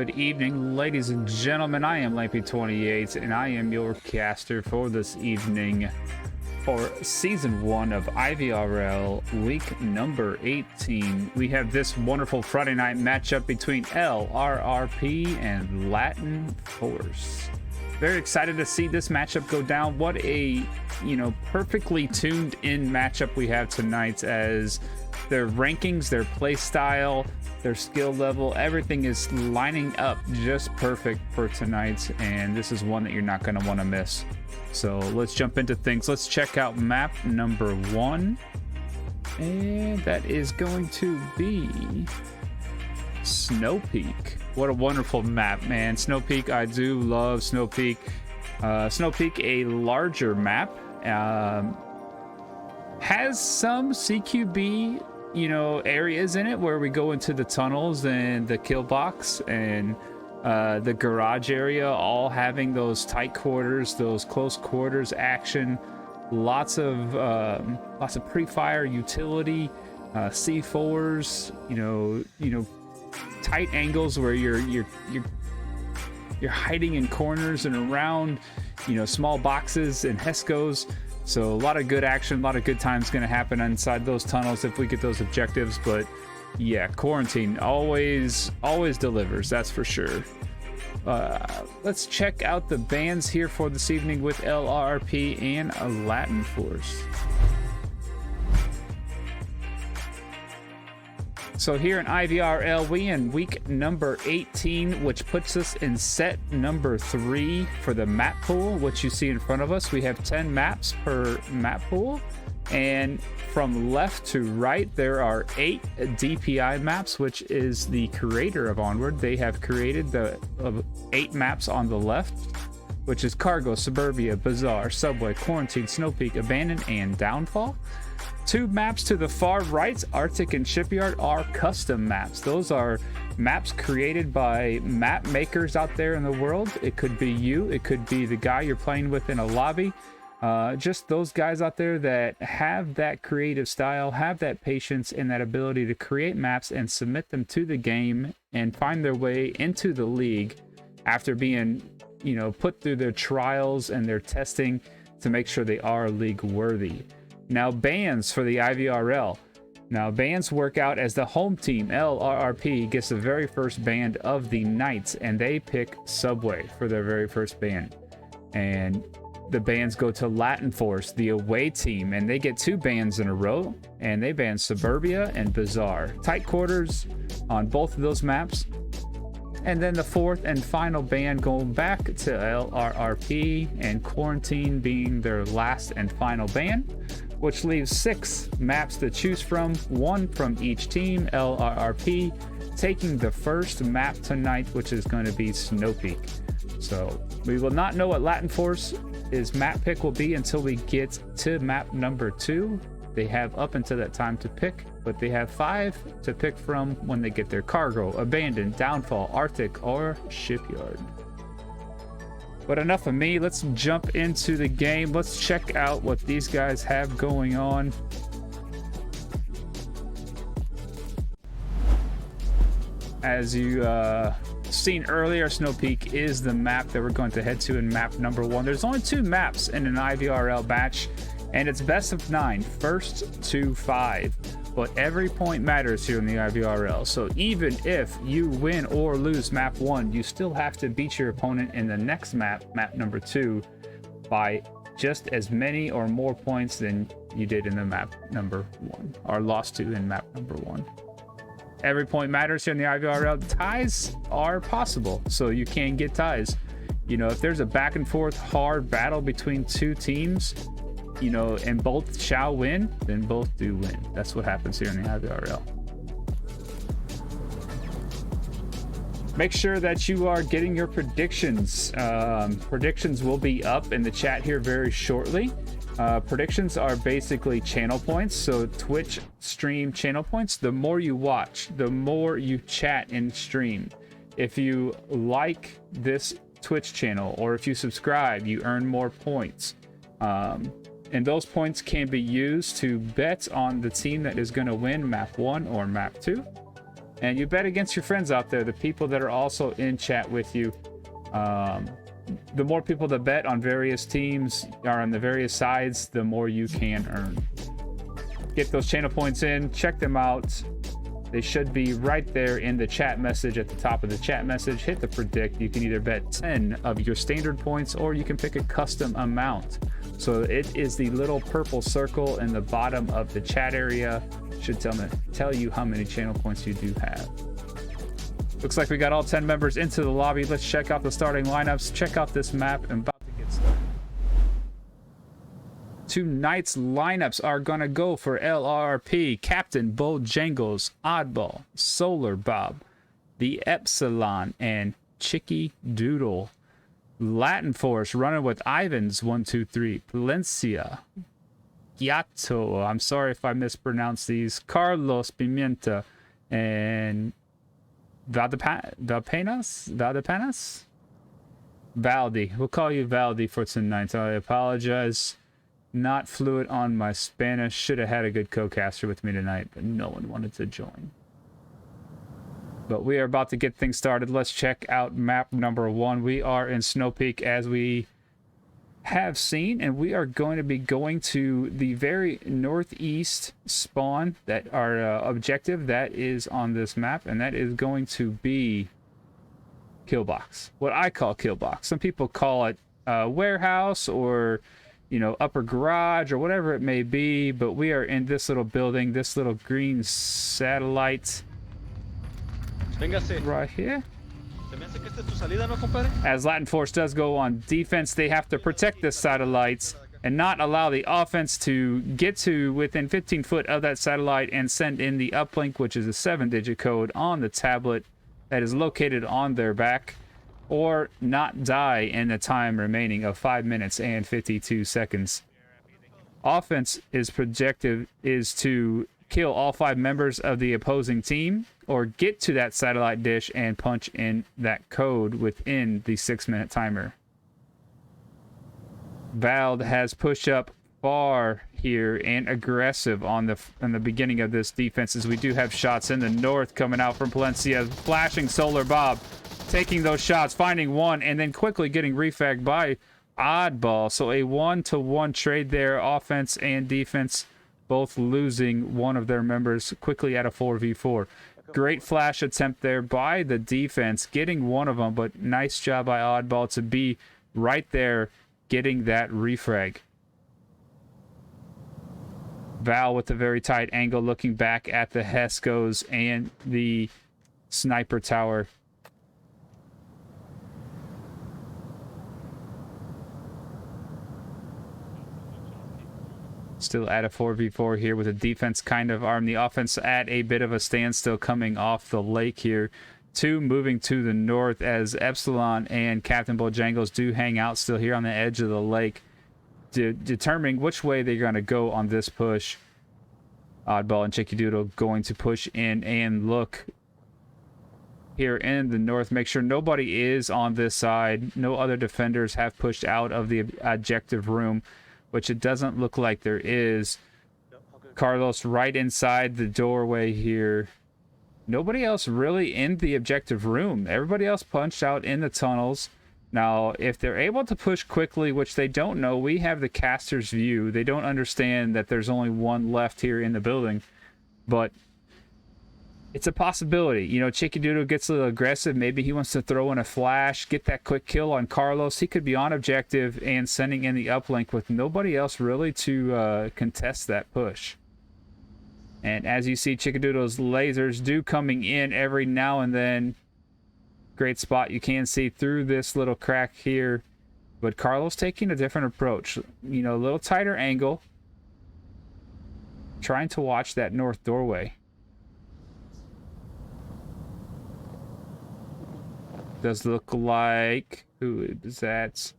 Good evening, ladies and gentlemen. I am Lampy28, and I am your caster for this evening for Season 1 of IVRL, week number 18. We have this wonderful Friday night matchup between LRRP and Latin Force. Very excited to see this matchup go down. What a, perfectly tuned in matchup we have tonight, as their rankings, their play style, their skill level, everything is lining up just perfect for tonight, and this is one that you're not going to want to miss. So let's jump into things. Let's check out map number 1, and that is going to be Snow Peak. What a wonderful map, man. Snow Peak, I do love Snow Peak. Snow Peak, a larger map, has some CQB areas in it where we go into the tunnels and the kill box and the garage area, all having those tight quarters, those close quarters action, lots of pre-fire utility, C4s, tight angles where you're hiding in corners and around, small boxes and Hescos. So a lot of good action, a lot of good times going to happen inside those tunnels if we get those objectives. But yeah, Quarantine always delivers, that's for sure. Let's check out the bans here for this evening with LRRP and Latin Force. So here in IVRL, we in week number 18, which puts us in set number 3 for the map pool, which you see in front of us. We have 10 maps per map pool, and from left to right, there are 8 DPI maps, which is the creator of Onward. They have created the 8 maps on the left, which is Cargo, Suburbia, Bazaar, Subway, Quarantine, Snow Peak, Abandoned, and Downfall. 2 maps to the far right, Arctic and Shipyard, are custom maps. Those are maps created by map makers out there in the world. It could be you, it could be the guy you're playing with in a lobby. Just those guys out there that have that creative style, have that patience and that ability to create maps and submit them to the game and find their way into the league after being, put through their trials and their testing to make sure they are league worthy. Now, bans for the IVRL. Now, bans work out as the home team, LRRP, gets the very first ban of the night, and they pick Subway for their very first ban. And the bans go to Latin Force, the away team, and they get 2 bans in a row, and they ban Suburbia and Bazaar. Tight quarters on both of those maps. And then the 4th and final ban going back to LRRP, and Quarantine being their last and final ban, which leaves 6 maps to choose from, 1 from each team. LRRP taking the first map tonight, which is going to be Snow Peak. So we will not know what Latin Force's map pick will be until we get to map number 2. They have up until that time to pick, but they have 5 to pick from when they get their Cargo, Abandoned, Downfall, Arctic, or Shipyard. But enough of me, let's jump into the game. Let's check out what these guys have going on. As you seen earlier, Snow Peak is the map that we're going to head to in map number 1. There's only 2 maps in an IVRL batch, and it's best of 9, first to 5. But every point matters here in the IVRL. So even if you win or lose map 1, you still have to beat your opponent in the next map, map number 2, by just as many or more points than you did in the map number 1, or lost to in map number 1. Every point matters here in the IVRL. Ties are possible, so you can get ties. If there's a back and forth hard battle between 2 teams, and both shall win, then both do win. That's what happens here in the IVRL. Make sure that you are getting your predictions. Predictions will be up in the chat here very shortly. Predictions are basically channel points. So Twitch stream channel points. The more you watch, the more you chat and stream. If you like this Twitch channel, or if you subscribe, you earn more points. And those points can be used to bet on the team that is going to win map 1 or map 2. And you bet against your friends out there, the people that are also in chat with you. The more people that bet on various teams or on the various sides, the more you can earn. Get those channel points in, check them out. They should be right there in the chat message at the top of the chat message. Hit the predict. You can either bet 10 of your standard points or you can pick a custom amount. So it is the little purple circle in the bottom of the chat area. Should tell you how many channel points you do have. Looks like we got all 10 members into the lobby. Let's check out the starting lineups. Check out this map and about to get started. Tonight's lineups are gonna go for LRRP, Captain Bojangles, Oddball, Solar Bob, the Epsilon, and Chicky Doodle. Latin Force running with Ivans 123, Palencia, Giato, I'm sorry if I mispronounced these, Carlos Pimienta, and Valdepanas? Valdi. We'll call you Valdi for tonight. I apologize. Not fluent on my Spanish. Should have had a good co-caster with me tonight, but no one wanted to join. But we are about to get things started. Let's check out map number 1. We are in Snow Peak as we have seen, and we are going to be going to the very northeast spawn that our objective that is on this map, and that is going to be Killbox. What I call Killbox. Some people call it warehouse or, you know, upper garage or whatever it may be, but we are in this little building, this little green satellite right here. As Latin Force does go on defense, they have to protect this satellite and not allow the offense to get to within 15 foot of that satellite and send in the uplink, which is a 7-digit code on the tablet that is located on their back, or not die in the time remaining of 5 minutes and 52 seconds. Offense projective is to kill all 5 members of the opposing team or get to that satellite dish and punch in that code within the 6-minute timer. Vald has pushed up far here and aggressive on the beginning of this defense, as we do have shots in the north coming out from Palencia. Flashing Solar Bob, taking those shots, finding one, and then quickly getting refagged by Oddball. So a 1-to-1 trade there, offense and defense both losing one of their members quickly at a 4v4. Great flash attempt there by the defense, getting one of them, but nice job by Oddball to be right there getting that refrag. Val with a very tight angle looking back at the Heskos and the sniper tower. Still at a 4v4 here with the defense kind of armed. The offense at a bit of a standstill coming off the lake here. 2 moving to the north as Epsilon and Captain Bojangles do hang out still here on the edge of the lake, determining which way they're going to go on this push. Oddball and Chicky Doodle going to push in and look here in the north. Make sure nobody is on this side. No other defenders have pushed out of the objective room, which it doesn't look like there is. Carlos right inside the doorway here. Nobody else really in the objective room. Everybody else punched out in the tunnels. Now, if they're able to push quickly, which they don't know, we have the caster's view. They don't understand that there's only one left here in the building. But it's a possibility. You know, Chicky Doodle gets a little aggressive. Maybe he wants to throw in a flash, get that quick kill on Carlos. He could be on objective and sending in the uplink with nobody else really to contest that push. And as you see, Chicky Doodle's lasers do coming in every now and then. Great spot. You can see through this little crack here. But Carlos taking a different approach. You know, a little tighter angle. Trying to watch that north doorway. Does look like, who is that?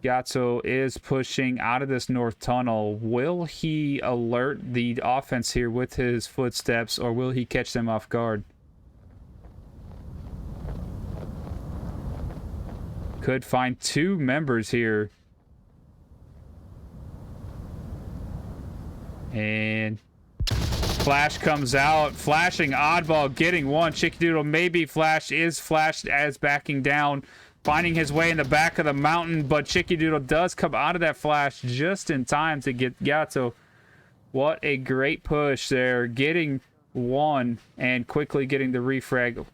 Gatso is pushing out of this north tunnel. Will he alert the offense here with his footsteps, or will he catch them off guard? Could find 2 members here. And Flash comes out, flashing oddball, getting one. Chicky Doodle maybe flash, is flashed as backing down, finding his way in the back of the mountain, but Chicky Doodle does come out of that flash just in time to get Gato. What a great push there, getting one and quickly getting the refrag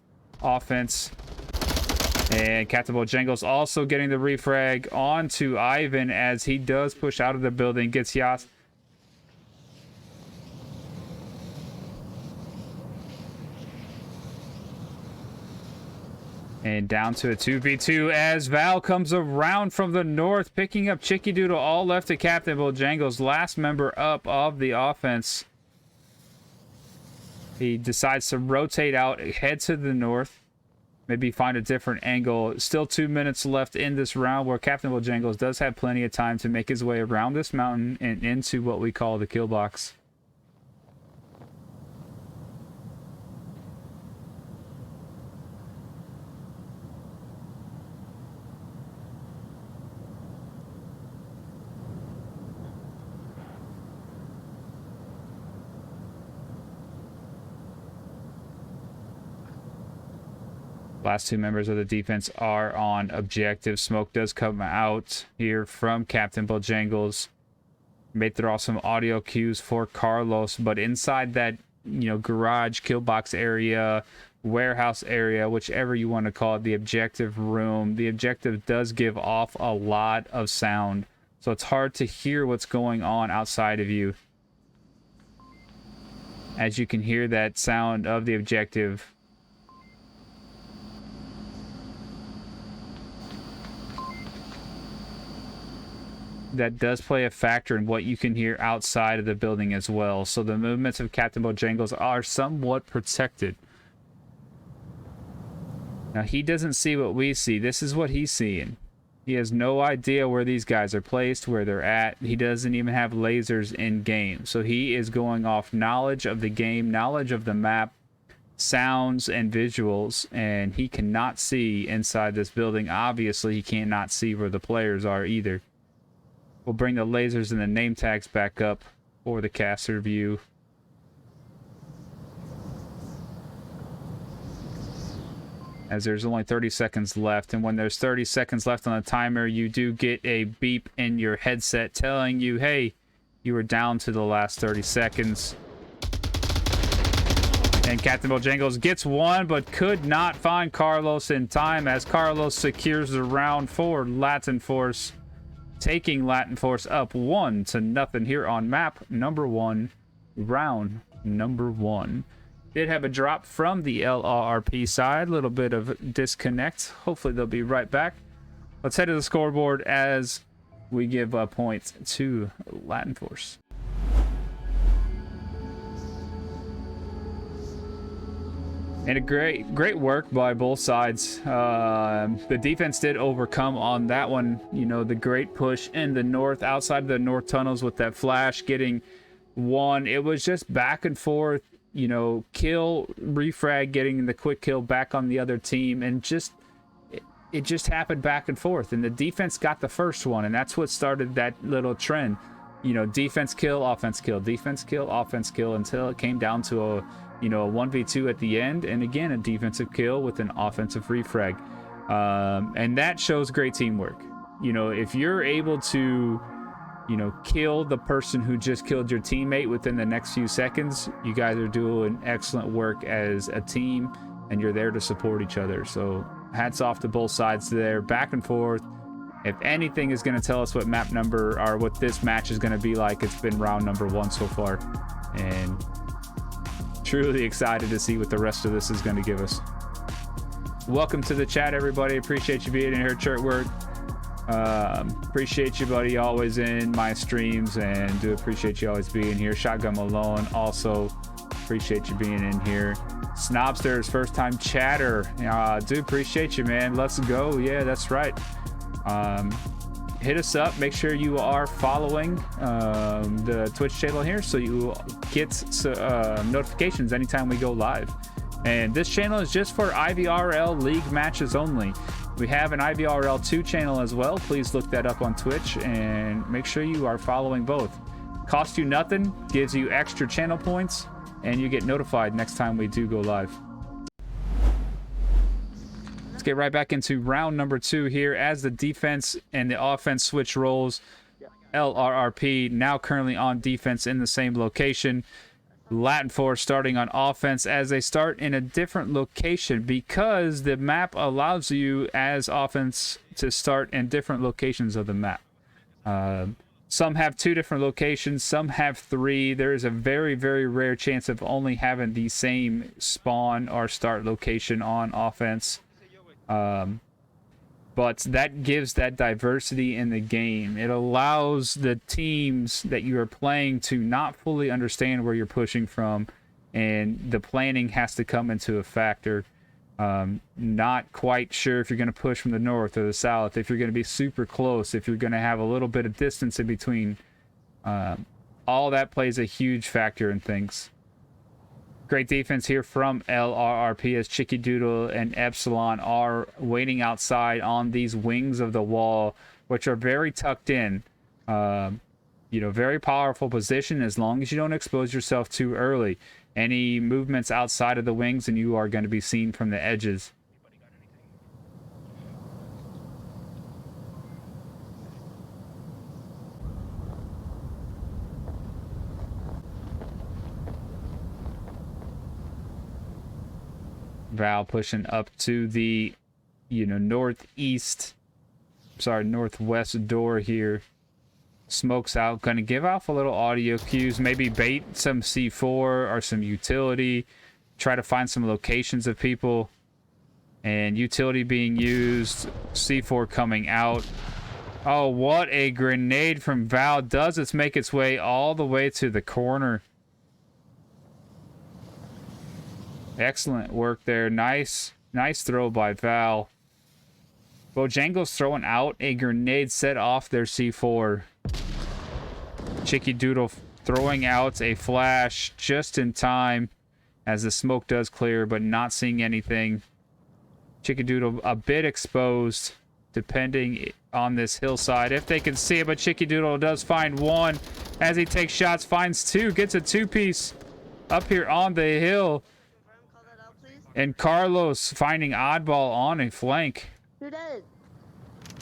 offense. And Captain Bojangles also getting the refrag onto Ivan as he does push out of the building, gets Yas. And down to a 2v2 as Val comes around from the north, picking up Chicky Doodle, all left to Captain Bojangles, last member up of the offense. He decides to rotate out, head to the north, maybe find a different angle. Still 2 minutes left in this round where Captain Bojangles does have plenty of time to make his way around this mountain and into what we call the kill box. Last two members of the defense are on objective. Smoke does come out here from Captain Bojangles. May throw off some audio cues for Carlos, but inside that, garage, kill box area, warehouse area, whichever you want to call it, the objective room, the objective does give off a lot of sound. So it's hard to hear what's going on outside of you. As you can hear that sound of the objective. That does play a factor in what you can hear outside of the building as well. So the movements of Captain Bojangles are somewhat protected. Now he doesn't see what we see. This is what he's seeing. He has no idea where these guys are placed, where they're at. He doesn't even have lasers in game. So he is going off knowledge of the game, knowledge of the map, sounds and visuals, and he cannot see inside this building. Obviously, he cannot see where the players are either. We'll bring the lasers and the name tags back up for the caster view. As there's only 30 seconds left, and when there's 30 seconds left on the timer, you do get a beep in your headset telling you, hey, you were down to the last 30 seconds. And Captain Bojangles gets one, but could not find Carlos in time as Carlos secures the round for Latin Force, taking Latin Force up 1-0 here on map number 1, round number 1. Did have a drop from the LRRP side, a little bit of disconnect. Hopefully they'll be right back. Let's head to the scoreboard as we give points to Latin Force. And a great work by both sides. The defense did overcome on that one. The great push in the north, outside of the north tunnels with that flash, getting one. It was just back and forth, kill, refrag, getting the quick kill back on the other team. And it just happened back and forth. And the defense got the first one. And that's what started that little trend. Defense kill, offense kill, defense kill, offense kill, until it came down to a 1v2 at the end, and again a defensive kill with an offensive refrag, and that shows great teamwork. If you're able to kill the person who just killed your teammate within the next few seconds, you guys are doing excellent work as a team, and you're there to support each other. So hats off to both sides there, back and forth. If anything is going to tell us what map number or what this match is going to be like, it's been round number 1 so far, and truly excited to see what the rest of this is going to give us. Welcome to the chat, everybody. Appreciate you being in here, Churtwork. Appreciate you, buddy, always in my streams, and do appreciate you always being here. Shotgun Malone, also appreciate you being in here. Snobster's first time chatter. Do appreciate you, man. Let's go. Yeah, that's right. Hit us up. Make sure you are following the Twitch channel here so you get notifications anytime we go live. And this channel is just for IVRL League matches only. We have an IVRL 2 channel as well. Please look that up on Twitch and make sure you are following both. Cost you nothing, gives you extra channel points, and you get notified next time we do go live. Let's get right back into round number 2 here as the defense and the offense switch roles. LRRP now currently on defense in the same location. Latin Force starting on offense as they start in a different location because the map allows you as offense to start in different locations of the map. Some have 2 different locations, some have 3. There is a very, very rare chance of only having the same spawn or start location on offense. But that gives that diversity in the game. It allows the teams that you are playing to not fully understand where you're pushing from, and the planning has to come into a factor. Not quite sure if you're going to push from the north or the south, if you're going to be super close, if you're going to have a little bit of distance in between. All that plays a huge factor in things. Great defense here from LRRP as Chicky Doodle and Epsilon are waiting outside on these wings of the wall, which are very tucked in. Very powerful position as long as you don't expose yourself too early. Any movements outside of the wings and you are going to be seen from the edges. Val pushing up to the, northwest door here. Smokes out, gonna give off a little audio cues, maybe bait some C4 or some utility, try to find some locations of people, and utility being used, C4 coming out. Oh, what a grenade from Val. Does it make its way all the way to the corner? Excellent work there. Nice throw by Val. Bojangles throwing out a grenade set off their C4. Chicky Doodle throwing out a flash just in time as the smoke does clear, but not seeing anything. Chicky Doodle a bit exposed depending on this hillside if they can see it, but Chicky Doodle does find one as he takes shots, finds 2, gets a 2-piece up here on the hill. And Carlos finding oddball on a flank. Who did?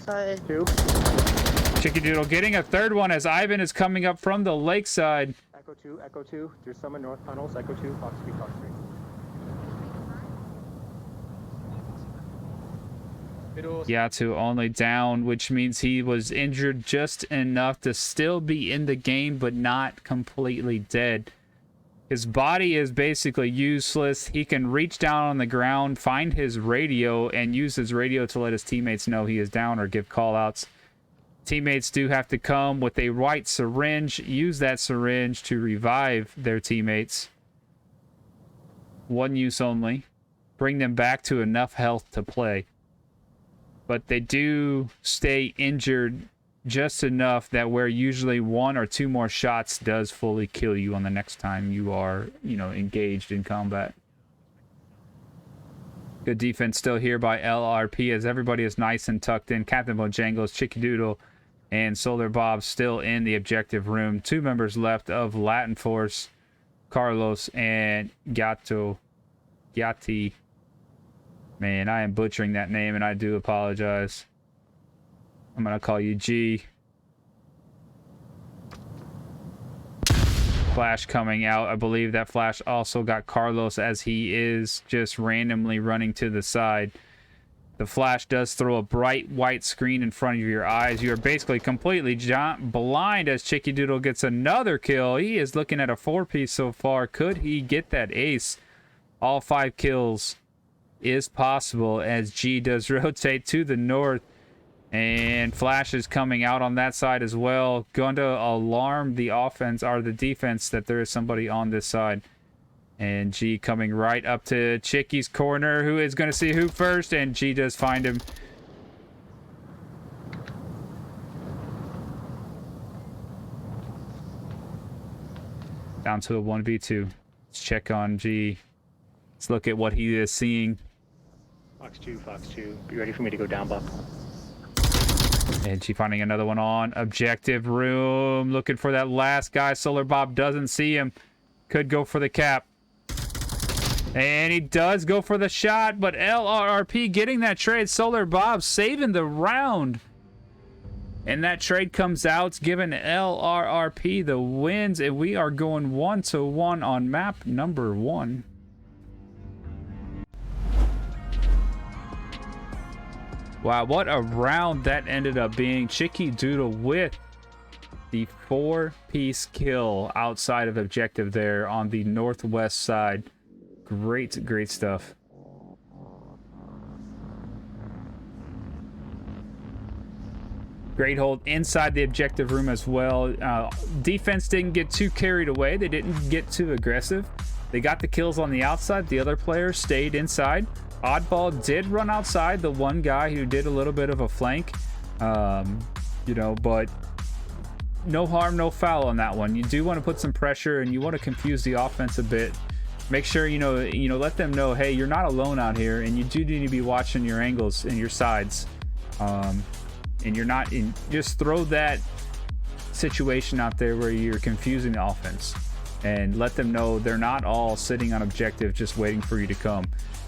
Sorry. 2. Chicky Doodle getting a 3rd one as Ivan is coming up from the lakeside. Echo 2. There's some in North Tunnels. Echo 2, Fox 3, Fox 3. Yatu only down, which means he was injured just enough to still be in the game, but not completely dead. His body is basically useless. He can reach down on the ground, find his radio, and use his radio to let his teammates know he is down or give call-outs. Teammates do have to come with a white syringe, use that syringe to revive their teammates. 1 use only. Bring them back to enough health to play. But they do stay injured just enough that where usually 1 or 2 more shots does fully kill you on the next time you are, engaged in combat. Good defense still here by LRP as everybody is nice and tucked in. Captain Bojangles, Chicky Doodle, and Solar Bob still in the objective room. 2 members left of Latin Force, Carlos and Gatti. Man, I am butchering that name and I do apologize. I'm gonna call you G. Flash coming out. I believe that flash also got Carlos as he is just randomly running to the side. The flash does throw a bright white screen in front of your eyes. You are basically completely blind as Chicky Doodle gets another kill. He is looking at a 4-piece so far. Could he get that ace? All 5 kills is possible as G does rotate to the north. And flash is coming out on that side as well. Going to alarm the offense or the defense that there is somebody on this side. And G coming right up to Chicky's corner. Who is going to see who first? And G does find him. Down to a 1v2. Let's check on G. Let's look at what he is seeing. Fox 2. Be ready for me to go down, Buck. And she finding another one on objective room. Looking for that last guy. Solar Bob doesn't see him. Could go for the cap. And he does go for the shot, but LRRP getting that trade. Solar Bob saving the round. And that trade comes out, giving LRRP the wins. And we are going 1-1 on map number 1. Wow, what a round that ended up being. Chicky Doodle with the 4-piece kill outside of objective there on the northwest side. Great, great stuff. Great hold inside the objective room as well. Defense didn't get too carried away. They didn't get too aggressive. They got the kills on the outside. The other players stayed inside. Oddball did run outside, the one guy who did a little bit of a flank. You know, but no harm, no foul on that one. You do want to put some pressure and you want to confuse the offense a bit. Make sure, you know, let them know, hey, you're not alone out here, and you do need to be watching your angles and your sides. And you're not in, just throw that situation out there where you're confusing the offense, and let them know they're not all sitting on objective just waiting for you to come.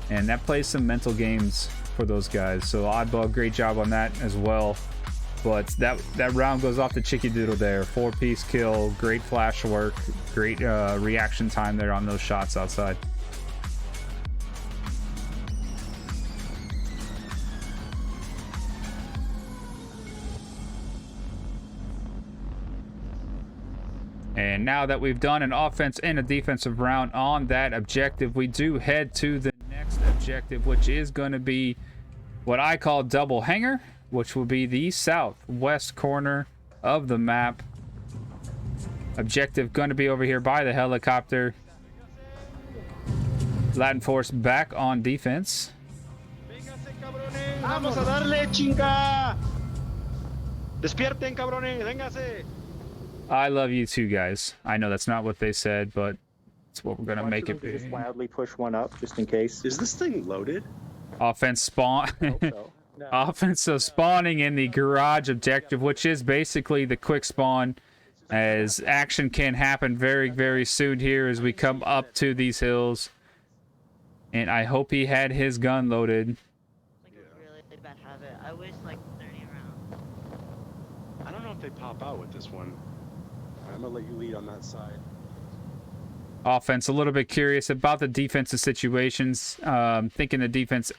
And that plays some mental games for those guys. So Oddball, great job on that as well. But that round goes off to Chicky Doodle there. 4-piece kill, great flash work, great reaction time there on those shots outside. And now that we've done an offense and a defensive round on that objective, we do head to the next objective, which is going to be what I call double hanger, which will be the southwest corner of the map. Objective going to be over here by the helicopter. Latin Force back on defense. Vamos a darle, chinga. Despierten, cabrones. Véngase. I love you too, guys. I know that's not what they said, but it's what we're going to make it be. Just wildly push one up, just in case. Is this thing loaded? Offense spawn. So. No. Offensive spawning in the garage objective, which is basically the quick spawn, as action can happen very, very soon here as we come up to these hills. And I hope he had his gun loaded. Like a really bad habit. I waste like 30 rounds. I don't know if they pop out with this one. I'm gonna let you lead on that side. Offense a little bit curious about the defensive situations. Thinking the defense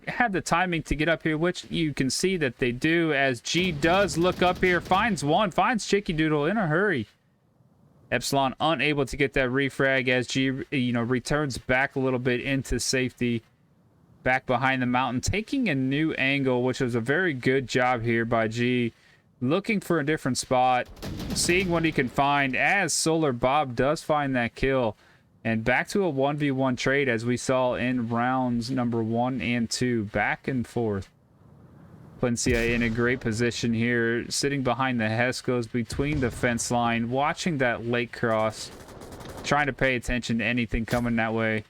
had the timing to get up here, which you can see that they do, as G does look up here, finds one, finds Chicky Doodle in a hurry. Epsilon unable to get that refrag as G, returns back a little bit into safety, back behind the mountain, taking a new angle, which was a very good job here by G, looking for a different spot, seeing what he can find, as Solar Bob does find that kill. And back to a 1v1 trade as we saw in rounds number 1 and 2, back and forth. Plencia in a great position here, sitting behind the Heskos between the fence line, watching that lake cross, trying to pay attention to anything coming that way.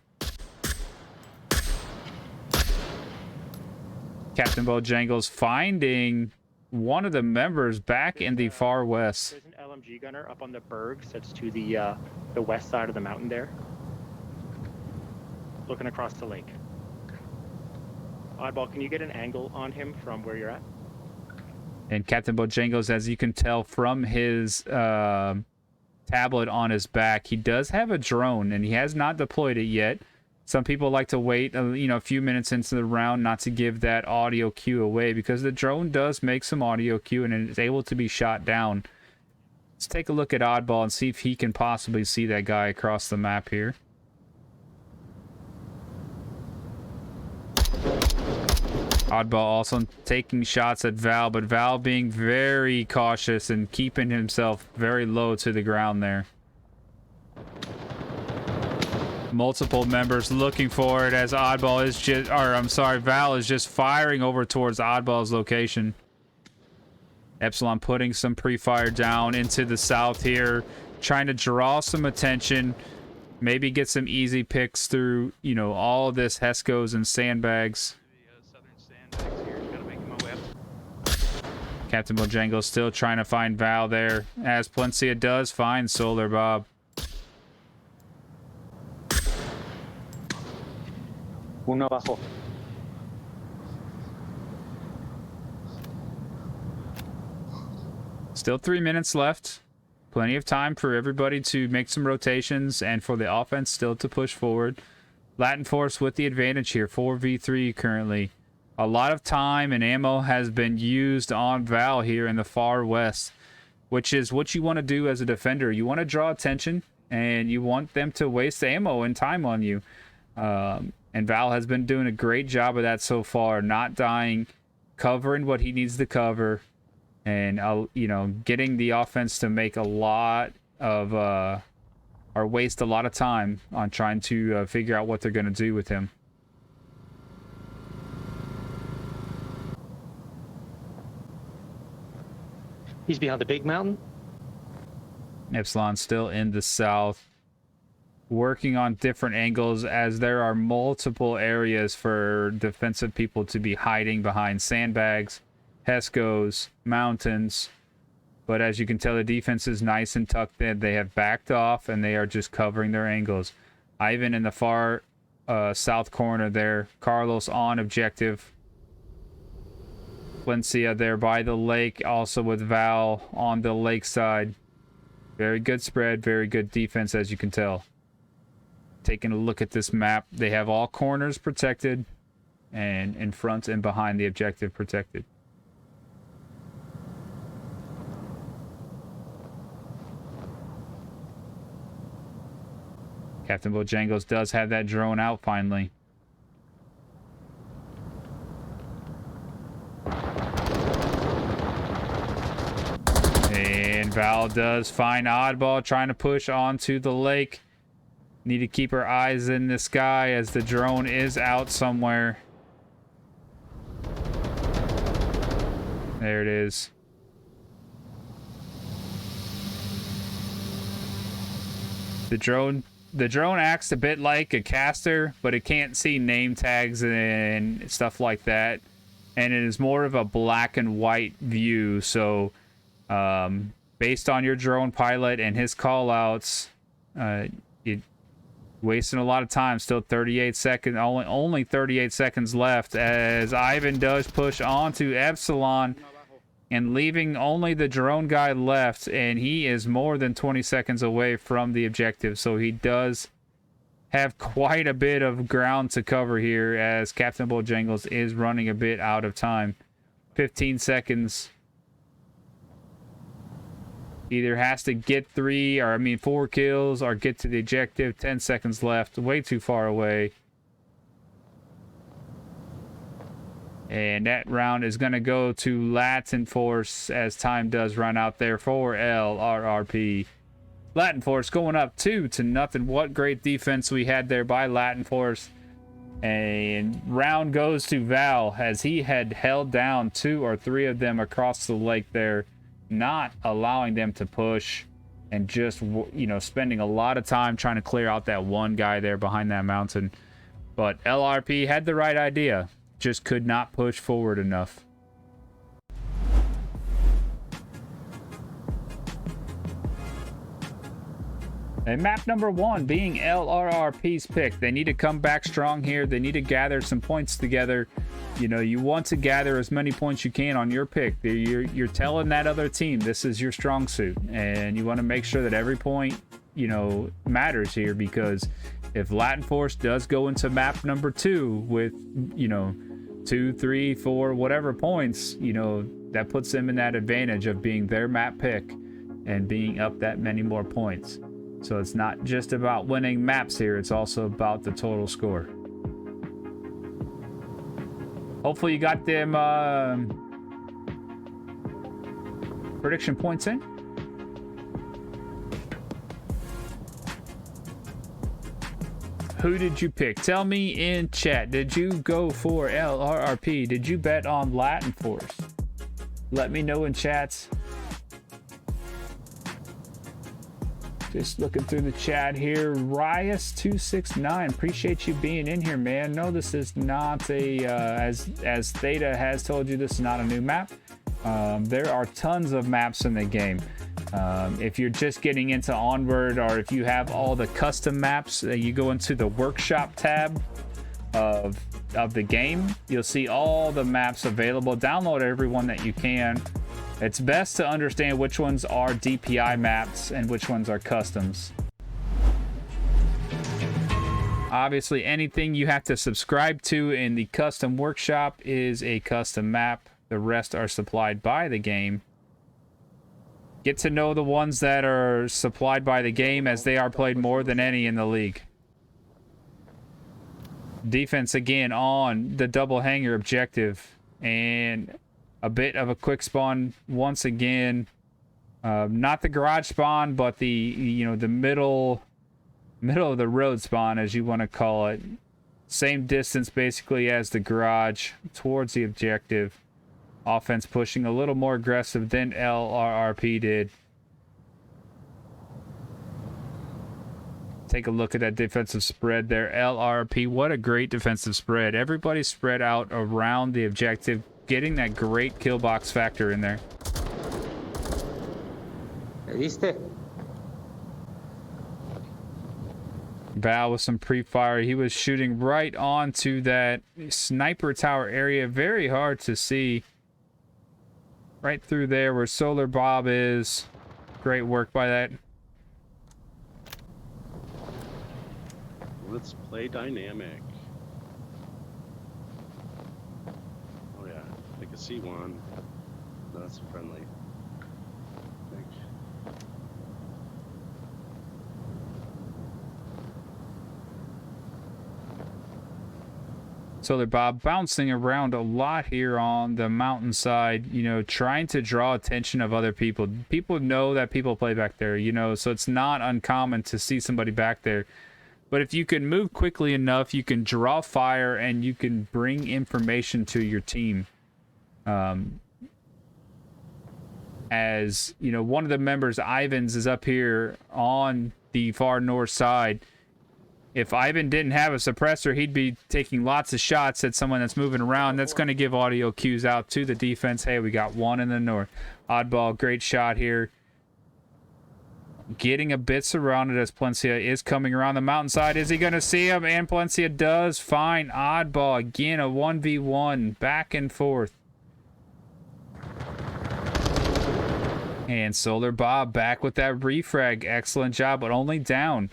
Captain Bojangles finding one of the members back in the far west. There's an LMG gunner up on the bergs that's to the west side of the mountain there, looking across the lake. Oddball, can you get an angle on him from where you're at? And Captain Bojangles, as you can tell from his tablet on his back, he does have a drone, and he has not deployed it yet. Some people like to wait, a few minutes into the round not to give that audio cue away, because the drone does make some audio cue and it is able to be shot down. Let's take a look at Oddball and see if he can possibly see that guy across the map here. Oddball also taking shots at Val, but Val being very cautious and keeping himself very low to the ground there. Multiple members looking for it as Oddball is just, Val is just firing over towards Oddball's location. Epsilon putting some pre-fire down into the south here, trying to draw some attention, maybe get some easy picks through, all this Heskos and sandbags. Captain Bojangles still trying to find Val there, as Plencia does find Solar Bob. Uno abajo. Still 3 minutes left. Plenty of time for everybody to make some rotations and for the offense still to push forward. Latin Force with the advantage here, 4v3 currently. A lot of time and ammo has been used on Val here in the far west, which is what you want to do as a defender. You want to draw attention and you want them to waste ammo and time on you. And Val has been doing a great job of that so far, not dying, covering what he needs to cover, and you know, getting the offense to make a lot of or waste a lot of time on trying to figure out what they're going to do with him. He's behind the big mountain. Epsilon still in the south, working on different angles as there are multiple areas for defensive people to be hiding behind: sandbags, Hescos, mountains. But as you can tell, the defense is nice and tucked in. They have backed off and they are just covering their angles. Ivan in the far south corner there. Carlos on objective. Valencia there by the lake, also with Val on the lake side. Very good spread, very good defense, as you can tell. Taking a look at this map, they have all corners protected and in front and behind the objective protected. Captain Bojangles does have that drone out finally. And Val does find Oddball trying to push onto the lake. Need to keep our eyes in the sky as the drone is out somewhere. There it is. The drone acts a bit like a caster, but it can't see name tags and stuff like that. And it is more of a black and white view, so based on your drone pilot and his call-outs, you're wasting a lot of time. Still 38 seconds, only 38 seconds left as Ivan does push onto Epsilon and leaving only the drone guy left, and he is more than 20 seconds away from the objective, so he does have quite a bit of ground to cover here as Captain Bojangles is running a bit out of time. 15 seconds. Either has to get 4 kills or get to the objective. 10 seconds left. Way too far away. And that round is going to go to Latin Force as time does run out there for LRRP. Latin Force going up 2-0. What great defense we had there by Latin Force. And round goes to Val as he had held down 2 or 3 of them across the lake there, not allowing them to push and just, you know, spending a lot of time trying to clear out that one guy there behind that mountain. But LRP had the right idea, just could not push forward enough. And map number 1 being LRRP's pick. They need to come back strong here. They need to gather some points together. You know, you want to gather as many points you can on your pick. You're telling that other team this is your strong suit, and you want to make sure that every point, you know, matters here, because if Latin Force does go into map number 2 with, you know, 2, 3, 4, whatever points, you know, that puts them in that advantage of being their map pick and being up that many more points. So it's not just about winning maps here, it's also about the total score. Hopefully you got them prediction points in. Who did you pick? Tell me in chat. Did you go for LRRP? Did you bet on Latin Force? Let me know in chats. Just looking through the chat here. Rias269, appreciate you being in here, man. No, this is not a, as Theta has told you, this is not a new map. There are tons of maps in the game. If you're just getting into Onward, or if you have all the custom maps, you go into the workshop tab of the game. You'll see all the maps available. Download every one that you can. It's best to understand which ones are DPI maps and which ones are customs. Obviously, anything you have to subscribe to in the custom workshop is a custom map. The rest are supplied by the game. Get to know the ones that are supplied by the game, as they are played more than any in the league. Defense again on the double hanger objective, and a bit of a quick spawn once again. Not the garage spawn, but the the middle of the road spawn, as you want to call it. Same distance basically as the garage towards the objective. Offense pushing a little more aggressive than LRRP did. Take a look at that defensive spread there. LRRP, what a great defensive spread. Everybody spread out around the objective, getting that great kill box factor in there. Val with some pre-fire. He was shooting right onto that sniper tower area. Very hard to see. Right through there where Solar Bob is. Great work by that. Let's play dynamic. Oh yeah, I can see one. No, that's friendly. I think. Solar Bob bouncing around a lot here on the mountainside, trying to draw attention of other people. People know that people play back there, so it's not uncommon to see somebody back there. But if you can move quickly enough, you can draw fire and you can bring information to your team. As one of the members, Ivans, is up here on the far north side. If Ivan didn't have a suppressor, he'd be taking lots of shots at someone that's moving around. That's going to give audio cues out to the defense. Hey, we got one in the north. Oddball, great shot here. Getting a bit surrounded as Plencia is coming around the mountainside. Is he going to see him? And Plencia does. Fine. Oddball, again, a 1v1. Back and forth. And Solar Bob back with that refrag. Excellent job, but only down.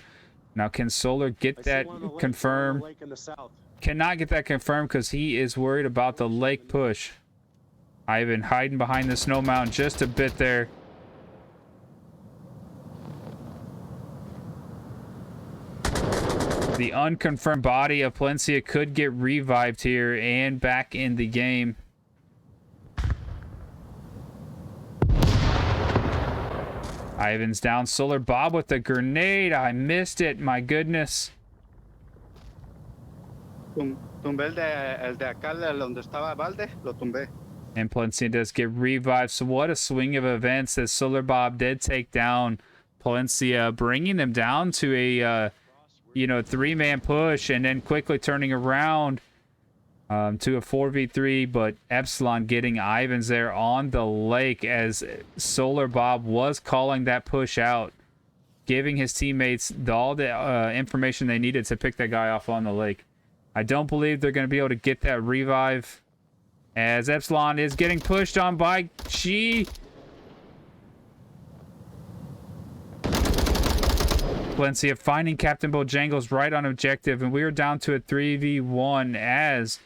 Now, can Solar get that confirmed? Cannot get that confirmed because he is worried about the lake push. Ivan hiding behind the snow mountain just a bit there. The unconfirmed body of Plencia could get revived here and back in the game. Ivan's down. Solar Bob with the grenade. I missed it. My goodness. Tumbé el de acá, donde estaba Balde, lo tumbé. And Plencia does get revived. So what a swing of events as Solar Bob did take down Plencia, bringing them down to a three-man push, and then quickly turning around to a 4v3, but Epsilon getting Ivans there on the lake as Solar Bob was calling that push out, giving his teammates all the information they needed to pick that guy off on the lake. I don't believe they're going to be able to get that revive as Epsilon is getting pushed on by Chi. Plencia finding Captain Bojangles right on objective, and we are down to a 3v1 as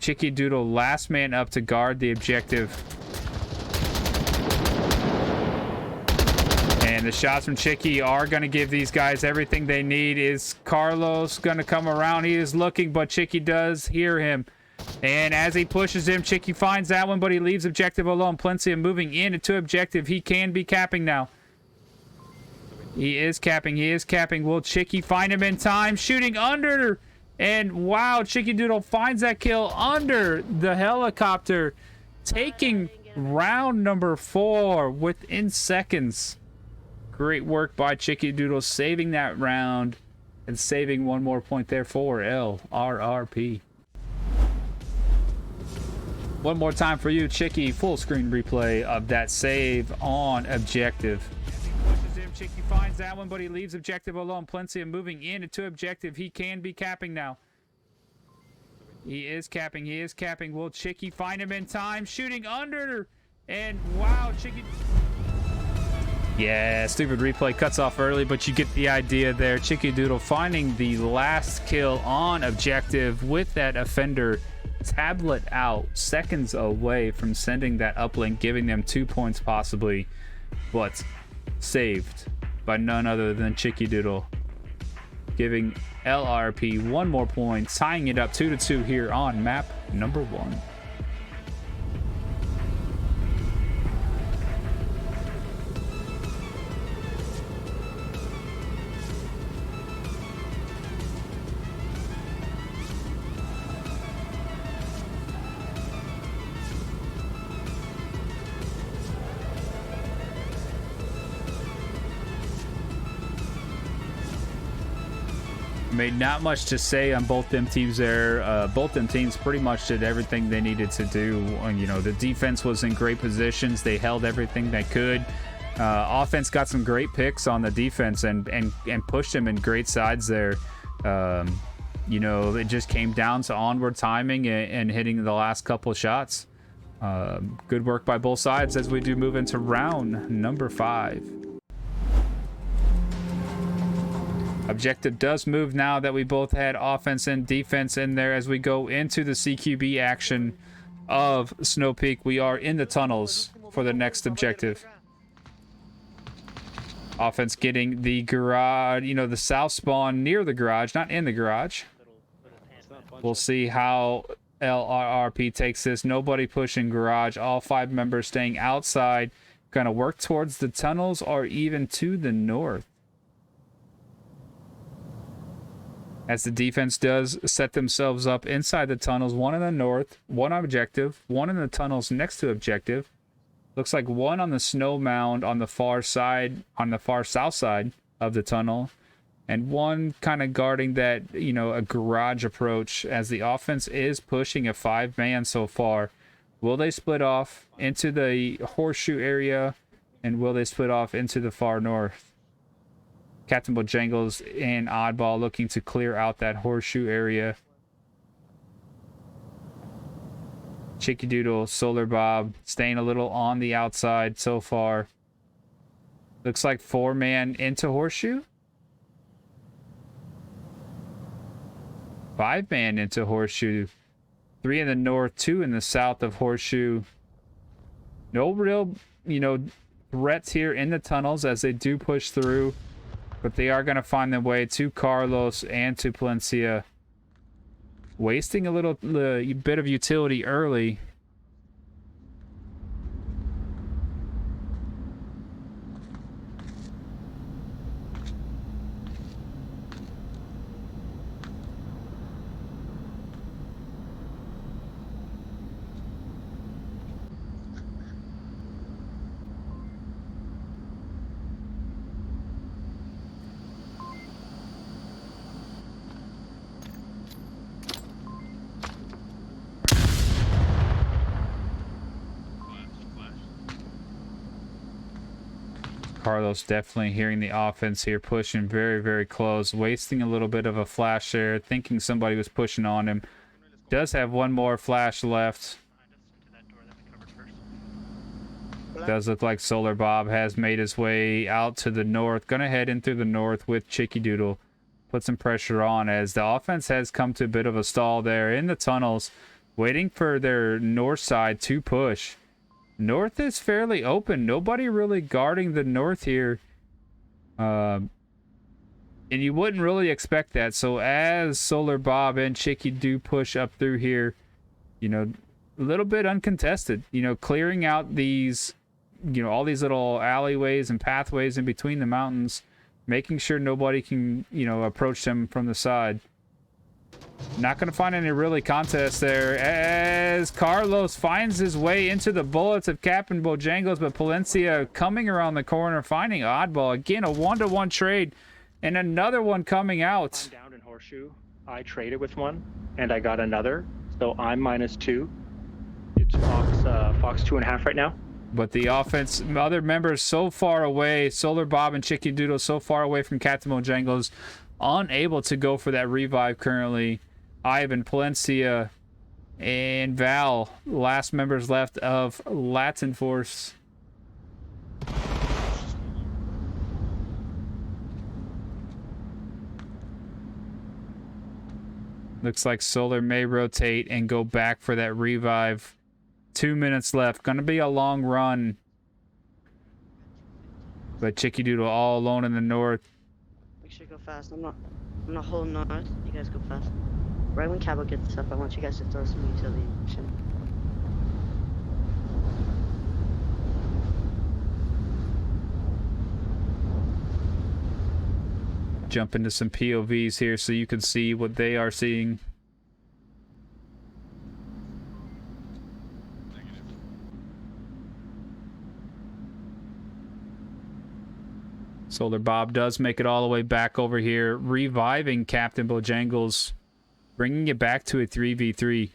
Chicky Doodle last man up to guard the objective. And the shots from Chicky are going to give these guys everything they need. Is Carlos going to come around? He is looking, but Chicky does hear him. And as he pushes him, Chicky finds that one, but he leaves objective alone. Plencia moving in into objective. He can be capping now. He is capping. He is capping. Will Chicky find him in time? Shooting under. And wow, Chicky Doodle finds that kill under the helicopter. Taking round number 4 within seconds. Great work by Chicky Doodle, saving that round and saving one more point there for LRRP. One more time for you, Chicky. Full screen replay of that save on objective. him. Chicky finds that one, but he leaves objective alone. Palencia moving in into objective. He can be capping now. He is capping. He is capping. Will Chicky find him in time? Shooting under. And wow, Chicky. Yeah, stupid replay cuts off early, but you get the idea there. Chicky Doodle finding the last kill on objective with that offender tablet out, seconds away from sending that uplink, giving them 2 points possibly, but saved by none other than Chicky Doodle, giving LRRP 1 more point, tying it up 2-2 here on map number 1. Made not much to say on both them teams there. Both them teams pretty much did everything they needed to do. And, you know, the defense was in great positions. They held everything they could. Offense got some great picks on the defense and pushed them in great sides there. You know, it just came down to onward timing and hitting the last couple shots. Good work by both sides as we do move into round number 5. Objective does move now that we both had offense and defense in there as we go into the CQB action of Snow Peak. We are in the tunnels for the next objective. Offense getting the garage, you know, the south spawn near the garage, not in the garage. We'll see how LRRP takes this. Nobody pushing garage. All 5 members staying outside. Gonna work towards the tunnels or even to the north. As the defense does set themselves up inside the tunnels, 1 in the north, 1 on objective, 1 in the tunnels next to objective. Looks like 1 on the snow mound on the far side, on the far south side of the tunnel, and 1 kind of guarding that, you know, a garage approach as the offense is pushing a 5-man so far. Will they split off into the horseshoe area, and will they split off into the far north? Captain Bojangles and Oddball looking to clear out that horseshoe area. Chicky Doodle, Solar Bob staying a little on the outside so far. Looks like 4-man into horseshoe. 5-man into horseshoe. 3 in the north, 2 in the south of horseshoe. No real, you know, threats here in the tunnels as they do push through. But they are going to find their way to Carlos and to Palencia. Wasting a little bit of utility early. Carlos definitely hearing the offense here, pushing very, very close, wasting a little bit of a flash there, thinking somebody was pushing on him. Does have 1 more flash left. Does look like Solar Bob has made his way out to the north. Gonna head in through the north with Chicky Doodle. Put some pressure on as the offense has come to a bit of a stall there in the tunnels, waiting for their north side to push. North is fairly open. Nobody really guarding the north here. And you wouldn't really expect that. So as Solar Bob and Chicky do push up through here, you know, a little bit uncontested. You know, clearing out these, you know, all these little alleyways and pathways in between the mountains, making sure nobody can, you know, approach them from the side. Not going to find any really contests there as Carlos finds his way into the bullets of Captain Bojangles, but Palencia coming around the corner, finding Oddball. Again, a 1-to-1 trade and another one coming out. I'm down in horseshoe. I traded with 1 and I got another. So I'm -2. It's Fox 2.5 right now. But the offense, other members so far away, Solar Bob and Chicky Doodle so far away from Captain Bojangles, unable to go for that revive currently. Ivan, Palencia, and Val, last members left of Latin Force. Looks like Solar may rotate and go back for that revive. 2 minutes left. Gonna be a long run. But Chicky Doodle all alone in the north. Make sure you go fast. I'm not holding north. You guys go fast. Right when Cabo gets up, I want you guys to throw some utility action. Jump into some POVs here so you can see what they are seeing. Solar Bob does make it all the way back over here, reviving Captain Bojangles, bringing it back to a 3v3.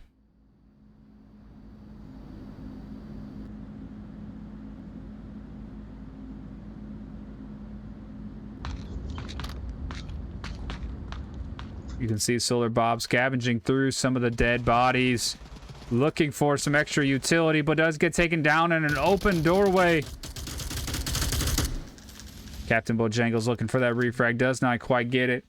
You can see Solar Bob scavenging through some of the dead bodies, looking for some extra utility, but does get taken down in an open doorway. Captain Bojangles looking for that refrag, does not quite get it.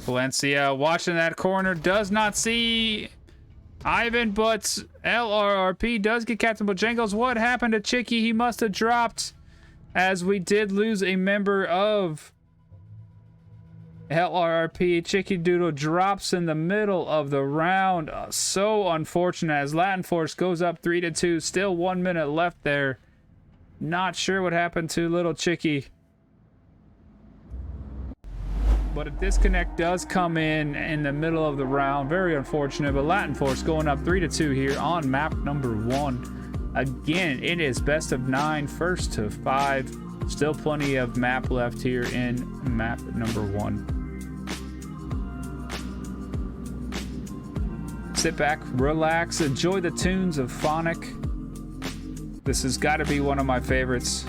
Valencia watching that corner, does not see Ivan, but LRRP does get Captain Bojangles. What happened to Chicky? He must have dropped, as we did lose a member of LRRP. Chicky Doodle drops in the middle of the round. So unfortunate, as Latin Force goes up 3-2. Still 1 minute left there. Not sure what happened to little Chicky. But a disconnect does come in the middle of the round. Very unfortunate, but Latin Force going up 3-2 here on map number 1. Again, it is best of 9, first to 5. Still plenty of map left here in map number 1. Sit back, relax, enjoy the tunes of Phonic. This has got to be one of my favorites.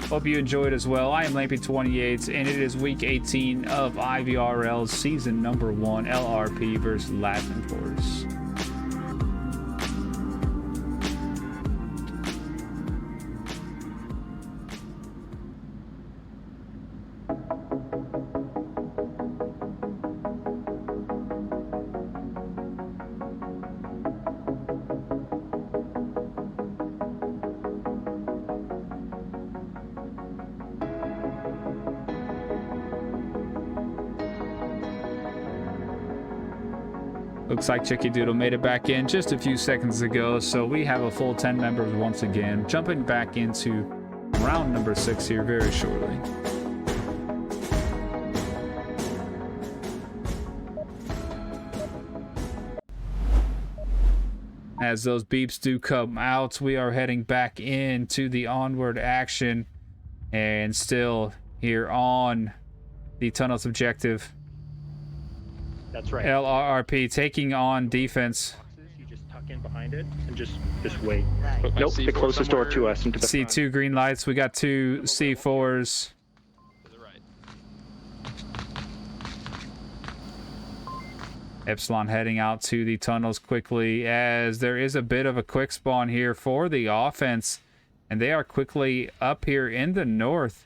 Hope you enjoyed as well. I am Lampy28, and it is week 18 of IVRL season number 1, LRP versus Latin Force. Looks like Chicky Doodle made it back in just a few seconds ago, so we have a full 10 members once again, jumping back into round number 6 here very shortly. As those beeps do come out, we are heading back into the onward action, and still here on the tunnels objective. That's right. LRRP taking on defense. You just tuck in behind it and just wait. Right. Nope, the closest door to us into the See front. 2 green lights. We got 2 C4s. To the right. Epsilon heading out to the tunnels quickly, as there is a bit of a quick spawn here for the offense, and they are quickly up here in the north.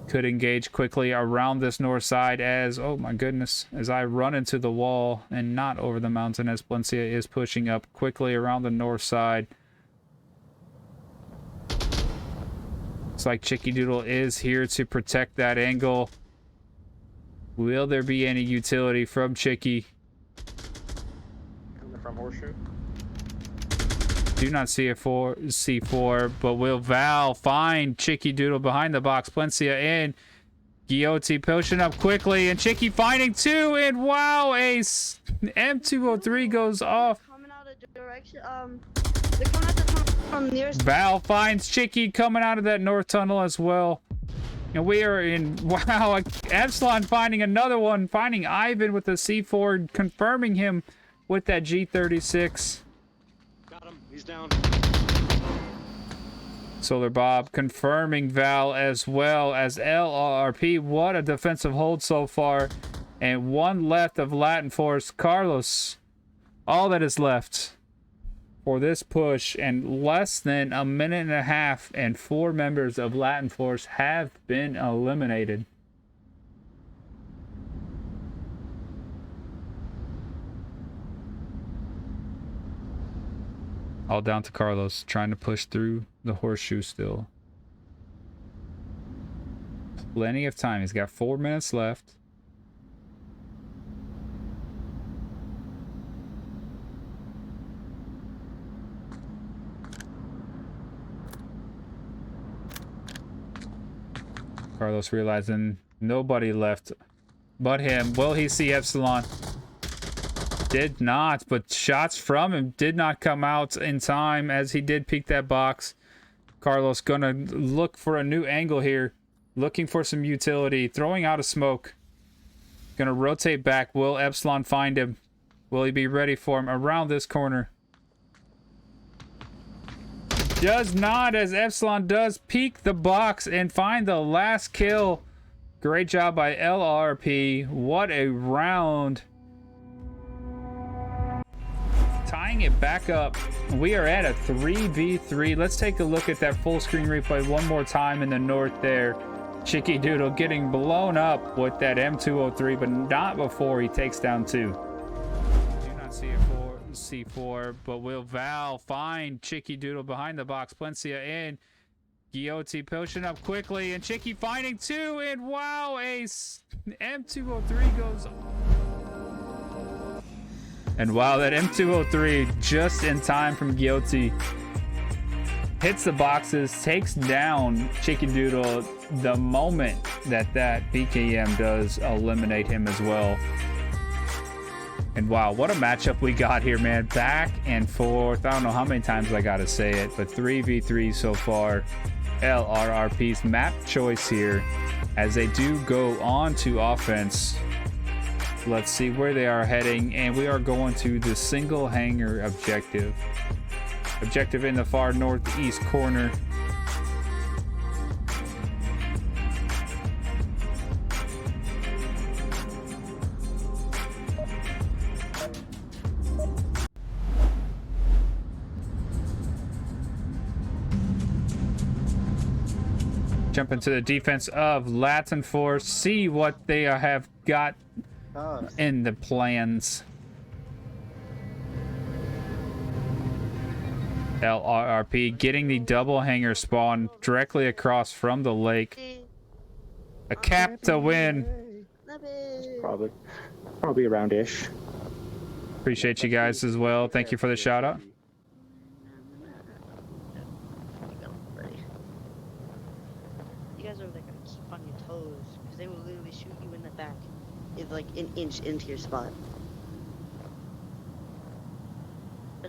Could engage quickly around this north side as, oh my goodness, as I run into the wall and not over the mountain, as Palencia is pushing up quickly around the north side. Looks like Chicky Doodle is here to protect that angle. Will there be any utility from Chicky? Coming from Horseshoe. Do not see a C4, but will Val find Chicky Doodle behind the box? Palencia in. Guilloty pushing up quickly, and Chicky finding 2, and wow, a M203 goes off. Coming out of direction, they're coming out the tunnel from nearest. Val finds Chicky coming out of that north tunnel as well. And we are in, wow, Epsilon finding another one, finding Ivan with the C4, confirming him with that G36. Got him. He's down. Solar Bob confirming Val as well as LRRP. What a defensive hold so far. And one left of Latin Force. Carlos, all that is left for this push, and less than a minute and a half, and 4 members of Latin Force have been eliminated. All down to Carlos, trying to push through the horseshoe still. Plenty of time. He's got 4 minutes left. Carlos realizing nobody left but him. Will he see Epsilon? Did not, but shots from him did not come out in time as he did peek that box. Carlos gonna look for a new angle here. Looking for some utility. Throwing out a smoke. Gonna rotate back. Will Epsilon find him? Will he be ready for him around this corner? Does not, as Epsilon does peek the box and find the last kill. Great job by LRP. What a round. Tying it back up. We are at a 3v3. Let's take a look at that full screen replay one more time in the north there. Chicky Doodle getting blown up with that M203, but not before he takes down 2. Do not see it for C4, but will Val find Chicky Doodle behind the box? Plencia in. Guilty pushing up quickly, and Chicky finding 2, and wow, a M203 goes. And wow, that M203 just in time from Guilty. Hits the boxes, takes down Chicken Doodle the moment that BKM does eliminate him as well. And wow, what a matchup we got here, man. Back and forth. I don't know how many times I gotta say it, but 3v3 so far. LRRP's map choice here as they do go on to offense. Let's see where they are heading, and we are going to the single hangar objective. Objective in the far northeast corner. Jump into the defense of Latin Force, see what they have got in the plans. LRRP getting the double hanger spawn directly across from the lake. A cap to win. Probably around ish. Appreciate you guys as well. Thank you for the shout out. You guys over there gotta keep on your toes, because they will literally shoot you in the back. It's like an inch into your spot.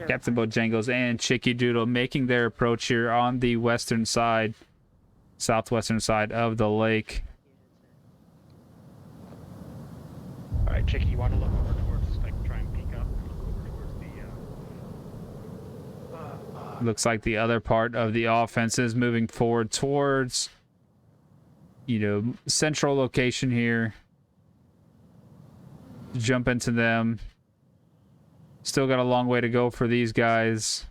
Captain Bojangles and Chicky Doodle making their approach here on the western side, southwestern side of the lake. All right, Chicky, you want to look over towards, like, try and peek up towards the. Looks like the other part of the offense is moving forward towards, central location here. Jump into them. Still got a long way to go for these guys.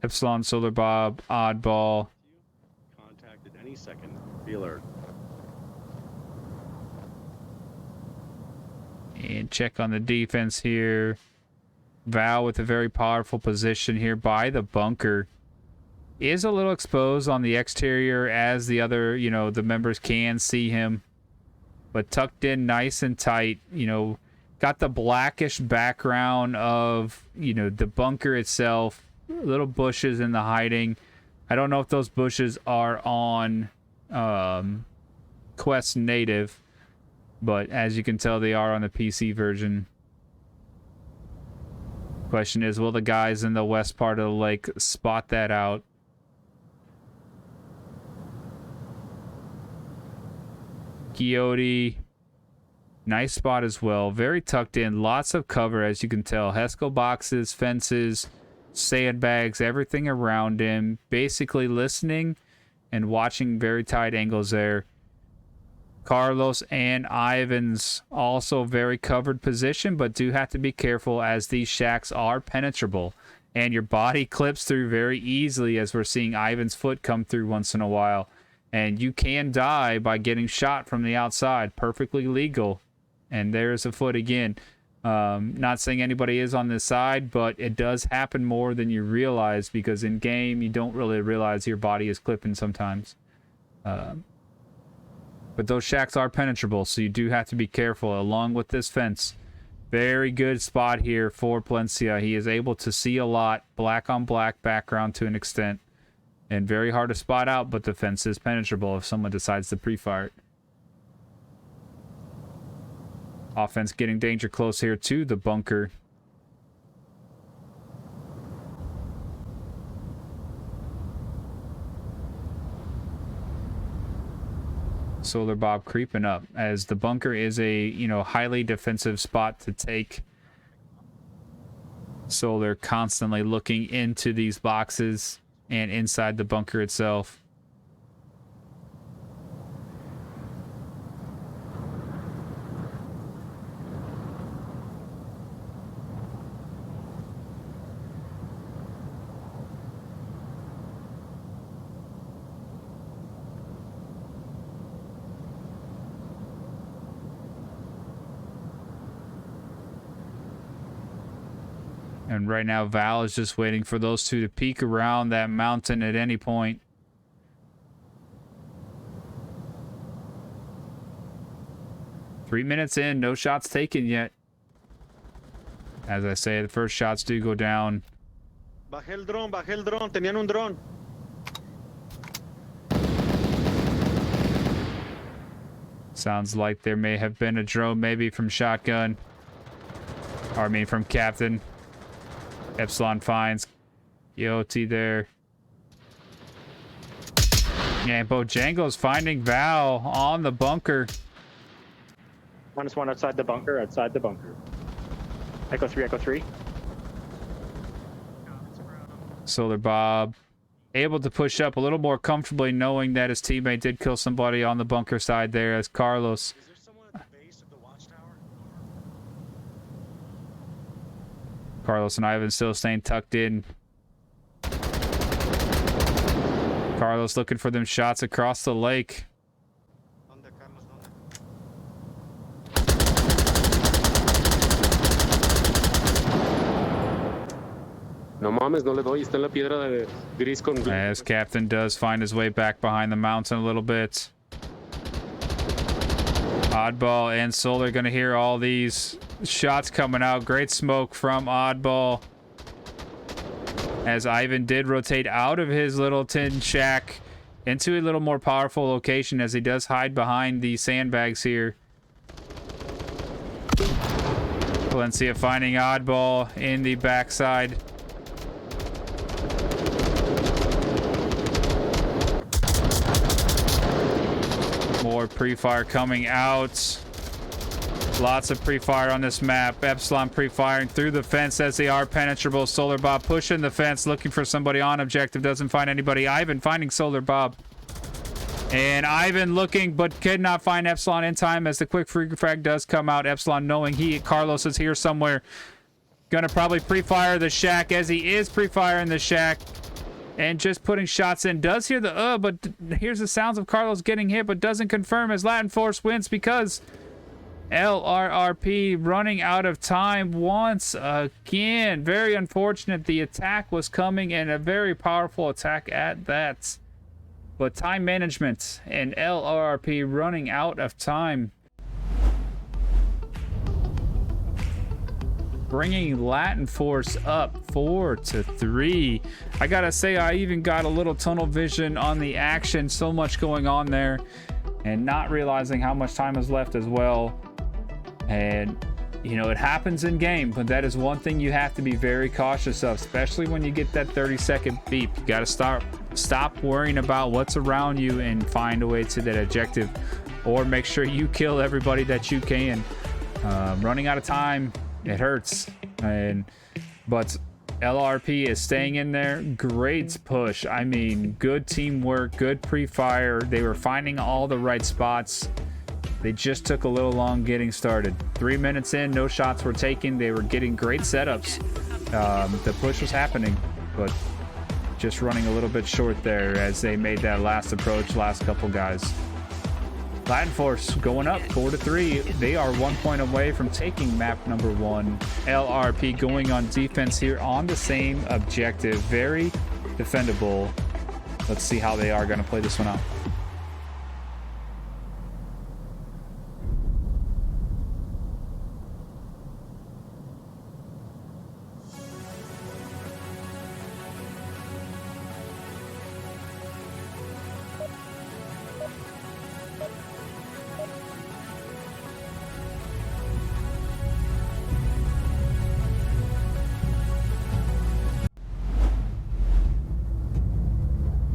Epsilon, Solar Bob, Oddball. Contacted any second. Be alert. And check on the defense here. Val with a very powerful position here by the bunker. Is a little exposed on the exterior as the other, the members can see him. But tucked in nice and tight, got the blackish background of, the bunker itself. Little bushes in the hiding. I don't know if those bushes are on Quest native, but as you can tell, they are on the PC version. Question is, will the guys in the west part of the lake spot that out? Coyote. Nice spot as well. Very tucked in. Lots of cover, as you can tell. Hesco boxes, fences, sandbags, everything around him. Basically listening and watching very tight angles there. Carlos and Ivan's also very covered position, but do have to be careful as these shacks are penetrable. And your body clips through very easily, as we're seeing Ivan's foot come through once in a while. And you can die by getting shot from the outside. Perfectly legal. And there's a foot again. Not saying anybody is on this side, but it does happen more than you realize, because in game you don't really realize your body is clipping sometimes. But those shacks are penetrable, so you do have to be careful along with this fence. Very good spot here for Palencia. He is able to see a lot. Black on black background to an extent. And very hard to spot out, but the fence is penetrable if someone decides to pre-fire it. Offense getting danger close here to the bunker. Solar Bob creeping up, as the bunker is a, highly defensive spot to take. Solar constantly looking into these boxes and inside the bunker itself. And right now, Val is just waiting for those two to peek around that mountain at any point. Three minutes in, no shots taken yet. As I say, the first shots do go down. Bajé el dron, tenían un dron. Sounds like there may have been a drone, maybe from Shotgun. Or I mean from Captain. Epsilon finds Coyote there. Yeah, Bojangles finding Val on the bunker. -1 outside the bunker, Echo 3. Solar Bob able to push up a little more comfortably, knowing that his teammate did kill somebody on the bunker side there, as Carlos. Is there someone at the base of the watchtower? Carlos and Ivan still staying tucked in. Carlos looking for them shots across the lake. ¿Dónde, Carlos? ¿Dónde? No mames, no le doy. Está en la piedra de gris con gris. As Captain does find his way back behind the mountain a little bit. Oddball and Solar gonna hear all these shots coming out. Great smoke from Oddball. As Ivan did rotate out of his little tin shack into a little more powerful location, as he does hide behind the sandbags here. Valencia finding Oddball in the backside. More pre-fire coming out. Lots of pre-fire on this map. Epsilon pre-firing through the fence as they are penetrable. Solar Bob pushing the fence, looking for somebody on objective. Doesn't find anybody. Ivan finding Solar Bob. And Ivan looking, but could not find Epsilon in time as the quick free frag does come out. Epsilon knowing Carlos is here somewhere. Gonna probably pre-fire the shack, as he is pre-firing the shack. And just putting shots in. Does hear the but here's the sounds of Carlos getting hit, but doesn't confirm, as Latin Force wins, because LRRP running out of time once again. Very unfortunate. The attack was coming, and a very powerful attack at that. But time management and LRRP running out of time. Bringing Latin Force up 4-3. I gotta say, I even got a little tunnel vision on the action. So much going on there, and not realizing how much time is left as well. And it happens in game, but that is one thing you have to be very cautious of, especially when you get that 30-second beep. You gotta stop worrying about what's around you and find a way to that objective. or make sure you kill everybody that you can. Running out of time, it hurts. But LRP is staying in there. Great push. I mean, good teamwork, good pre-fire. They were finding all the right spots. They just took a little long getting started. 3 minutes in, no shots were taken. They were getting great setups. The push was happening, but just running a little bit short there as they made that last approach, last couple guys. Latin Force going up 4-3. They are 1 point away from taking map number 1. LRP going on defense here on the same objective. Very defendable. Let's see how they are going to play this one out.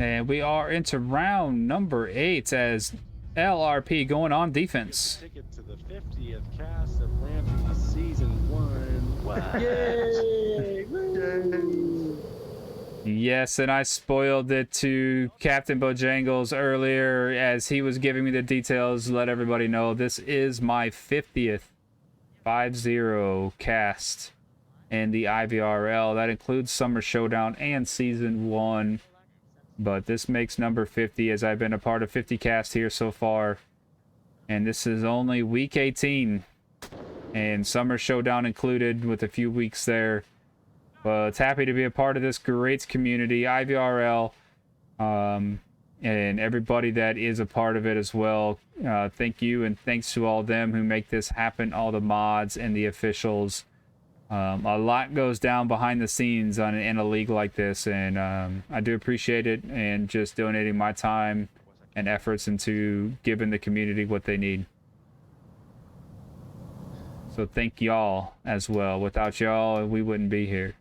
And we are into round number 8 as LRP going on defense. Ticket to the 50th cast of Lampy season 1. Wow. Yay! Yes, and I spoiled it to Captain Bojangles earlier as he was giving me the details. Let everybody know this is my 50th 5-0 cast in the IVRL. That includes Summer Showdown and Season 1. But this makes number 50 as I've been a part of 50 casts here so far. And this is only week 18. And Summer Showdown included with a few weeks there. But it's happy to be a part of this great community, IVRL. And everybody that is a part of it as well. Thank you and thanks to all them who make this happen. All the mods and the officials. A lot goes down behind the scenes in a league like this, and I do appreciate it, and just donating my time and efforts into giving the community what they need. So thank y'all as well. Without y'all, we wouldn't be here.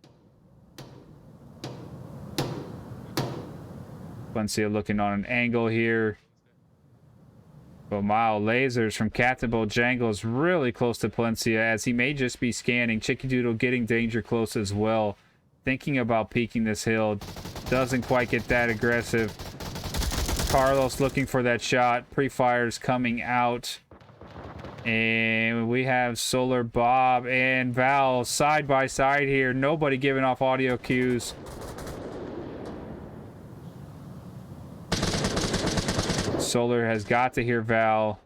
Valencia looking on an angle here. But wow, lasers from Captain Bojangles really close to Palencia as he may just be scanning. Chicky Doodle getting danger close as well. Thinking about peeking this hill. Doesn't quite get that aggressive. Carlos looking for that shot. Pre-fires coming out. And we have Solar Bob and Val side by side here. Nobody giving off audio cues. Solar has got to hear Val.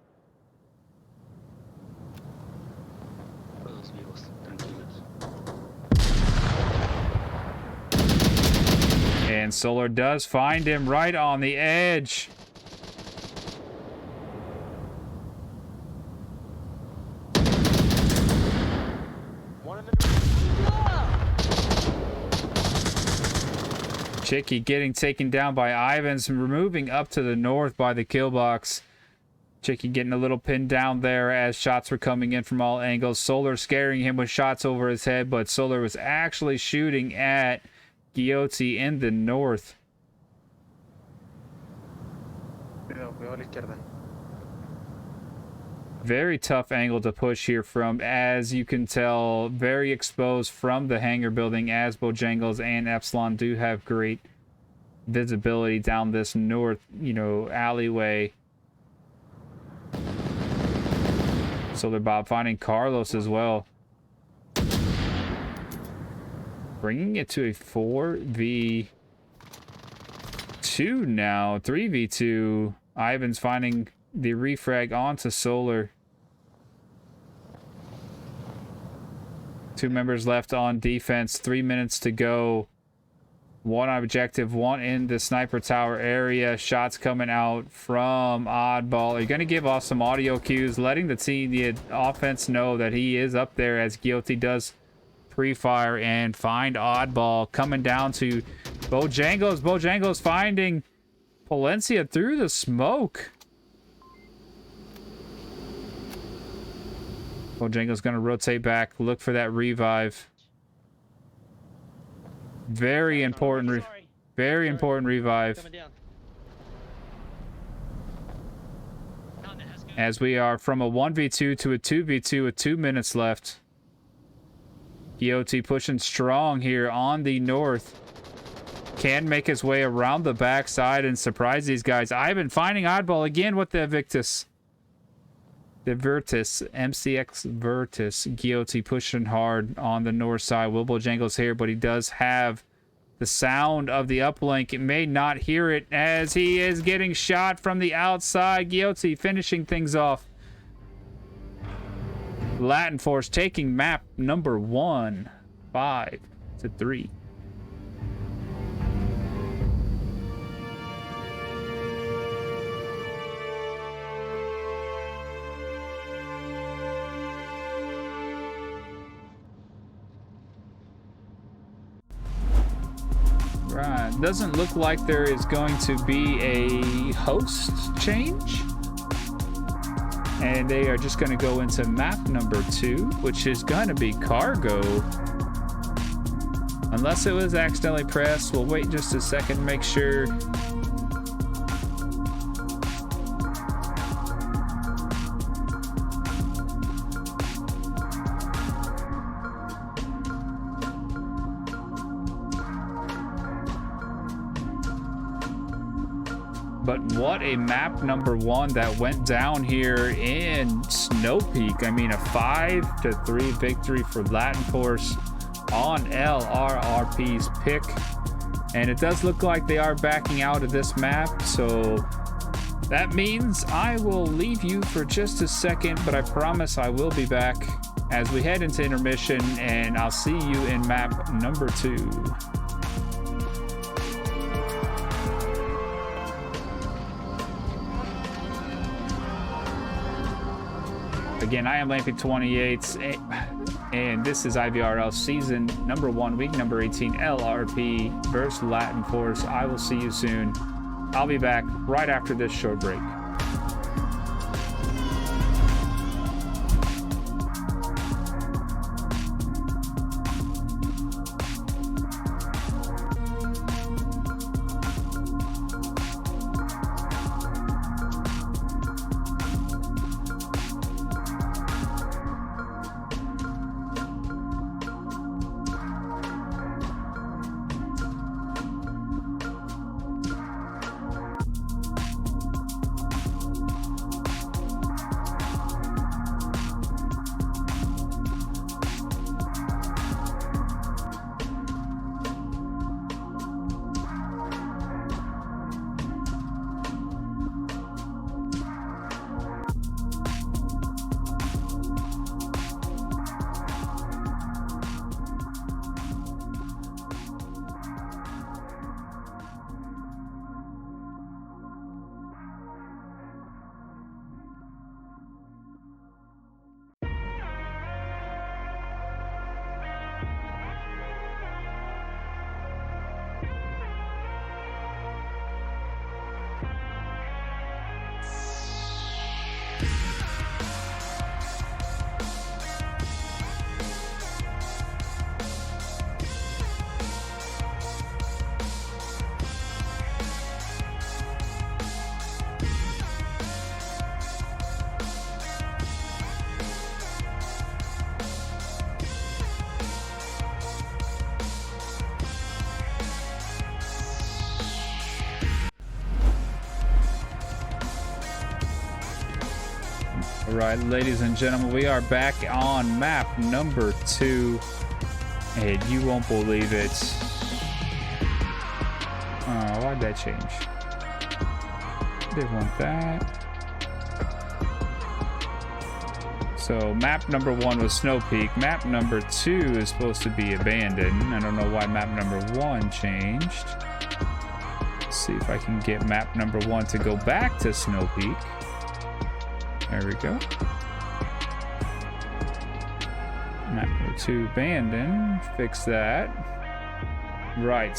And Solar does find him right on the edge. Chicky getting taken down by Ivans, moving up to the north by the kill box. Chicky getting a little pinned down there as shots were coming in from all angles. Solar scaring him with shots over his head, but Solar was actually shooting at Giotti in the north. Very tough angle to push here from, as you can tell, very exposed from the hangar building, as Bojangles and Epsilon do have great visibility down this north, alleyway. Solar Bob finding Carlos as well. Bringing it to a 4v2 now, 3v2. Ivan's finding the refrag onto Solar. 2 members left on defense, 3 minutes to go. One objective, one in the sniper tower area. Shots coming out from Oddball. Are you going to give off some audio cues, letting the offense know that he is up there as Guilty does pre-fire and find Oddball coming down to Bojangles. Bojangles finding Palencia through the smoke. Bojangles going to rotate back, look for that revive. Very important revive. as we are from a 1v2 to a 2v2 with 2 minutes left. Coyote pushing strong here on the north. Can make his way around the backside and surprise these guys. I've been finding Oddball again with the Victus. The Virtus, MCX Virtus. Coyote pushing hard on the north side. Wilbo Jangles here, but he does have the sound of the uplink. It may not hear it as he is getting shot from the outside. Coyote finishing things off. Latin Force taking map number 1, 5-3. Right, doesn't look like there is going to be a host change. And they are just going to go into map number 2, which is going to be cargo. Unless it was accidentally pressed, we'll wait just a second to make sure. But what a map number 1 that went down here in Snow Peak. I mean, a 5-3 victory for Latin Force on LRRP's pick. And it does look like they are backing out of this map. So that means I will leave you for just a second, but I promise I will be back as we head into intermission, and I'll see you in map number 2. Again, I am Lampy28, and this is IVRL season number 1, week number 18, LRP versus Latin Force. I will see you soon. I'll be back right after this short break. All right, ladies and gentlemen, we are back on map number 2, and you won't believe it. Oh, why'd that change? Didn't want that. So map number 1 was Snow Peak. Map number 2 is supposed to be Abandoned. I don't know why map number 1 changed. Let's see if I can get map number 1 to go back to Snow Peak. There we go. Map number 2, Abandoned. Fix that. Right.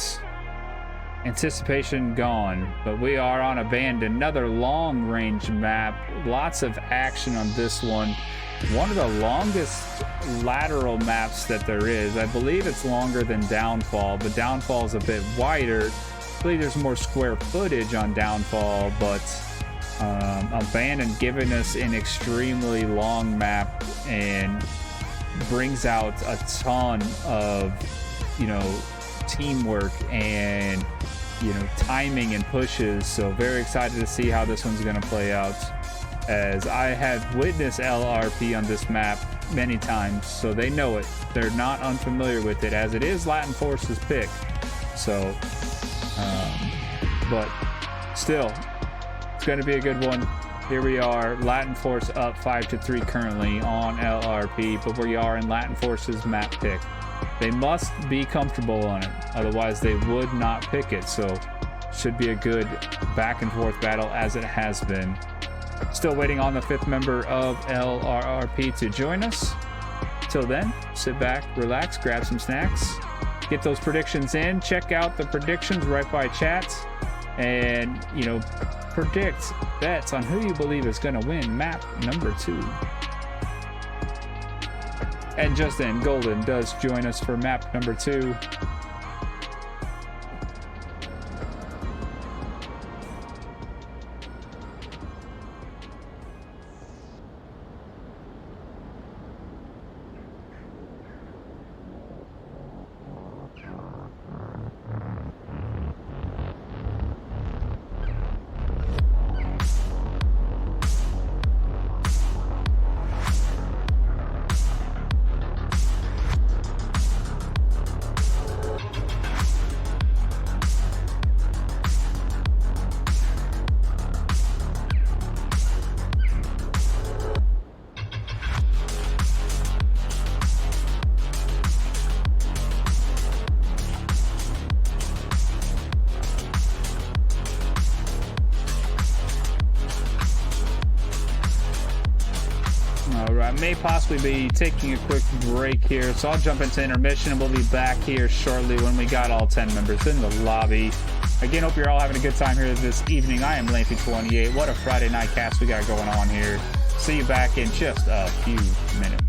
Anticipation gone, but we are on Abandoned. Another long range map. Lots of action on this one. One of the longest lateral maps that there is. I believe it's longer than Downfall, but Downfall is a bit wider. I believe there's more square footage on Downfall, but Abandon giving us an extremely long map and brings out a ton of, you know, teamwork and, you know, timing and pushes. So very excited to see how this one's going to play out, as I have witnessed LRP on this map many times, so they know it. They're not unfamiliar with it, as it is Latin Force's pick. So, but still, it's going to be a good one. Here we are, Latin Force up 5-3 currently on LRP, but we are in Latin Force's map pick. They must be comfortable on it, otherwise they would not pick it. So, should be a good back and forth battle, as it has been. Still waiting on the 5th member of LRRP to join us. Till then, sit back, relax, grab some snacks, get those predictions in, check out the predictions right by chat, and, you know, predict bets on who you believe is going to win map number 2. And just then, Golden does join us for map number 2. May possibly be taking a quick break here, so I'll jump into intermission and we'll be back here shortly when we got all 10 members in the lobby. Again, hope you're all having a good time here this evening. I am Lampy28. What a Friday night cast we got going on here. See you back in just a few minutes.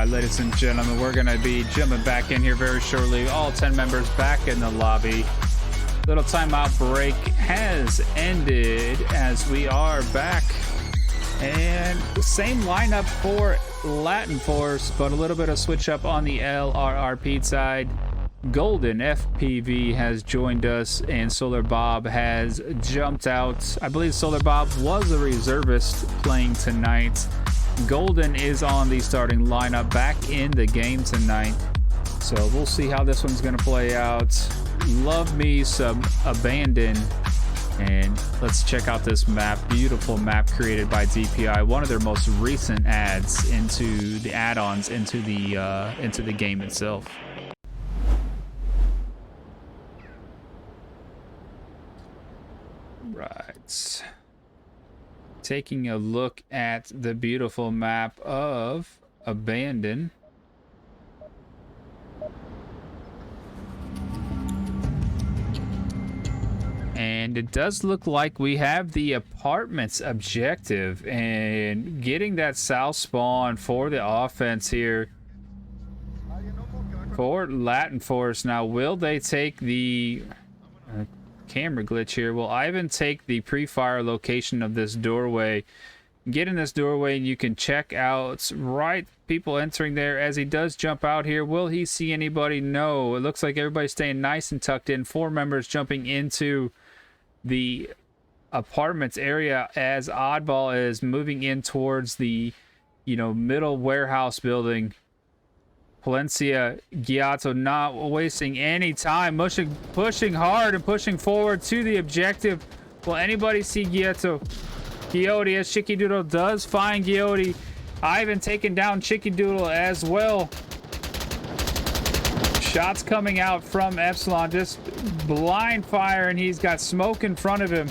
right, ladies and gentlemen, we're going to be jumping back in here very shortly. All 10 members back in the lobby. Little timeout break has ended as we are back. And the same lineup for Latin Force, but a little bit of switch up on the LRRP side. Golden FPV has joined us, and Solar Bob has jumped out. I believe Solar Bob was a reservist playing tonight. Golden is on the starting lineup back in the game tonight. So we'll see how this one's going to play out. Love me some Abandon. And let's check out this map. Beautiful map created by DPI. One of their most recent ads into the add-ons into the game itself. Right. Taking a look at the beautiful map of Abandon. And it does look like we have the apartments objective, and getting that south spawn for the offense here for Latin Force. Now, will they take the camera glitch here? Will Ivan take the pre-fire location of this doorway? Get in this doorway and you can check out right people entering there as he does jump out here. Will he see anybody? No. It looks like everybody's staying nice and tucked in. 4 members jumping into the apartments area as Oddball is moving in towards the, middle warehouse building. Palencia, Giotto not wasting any time, pushing hard and pushing forward to the objective. Will anybody see Giotto? Giotti, as Chicky Doodle does find Giotti. Ivan taking down Chicky Doodle as well. Shots coming out from Epsilon, just blind fire, and he's got smoke in front of him.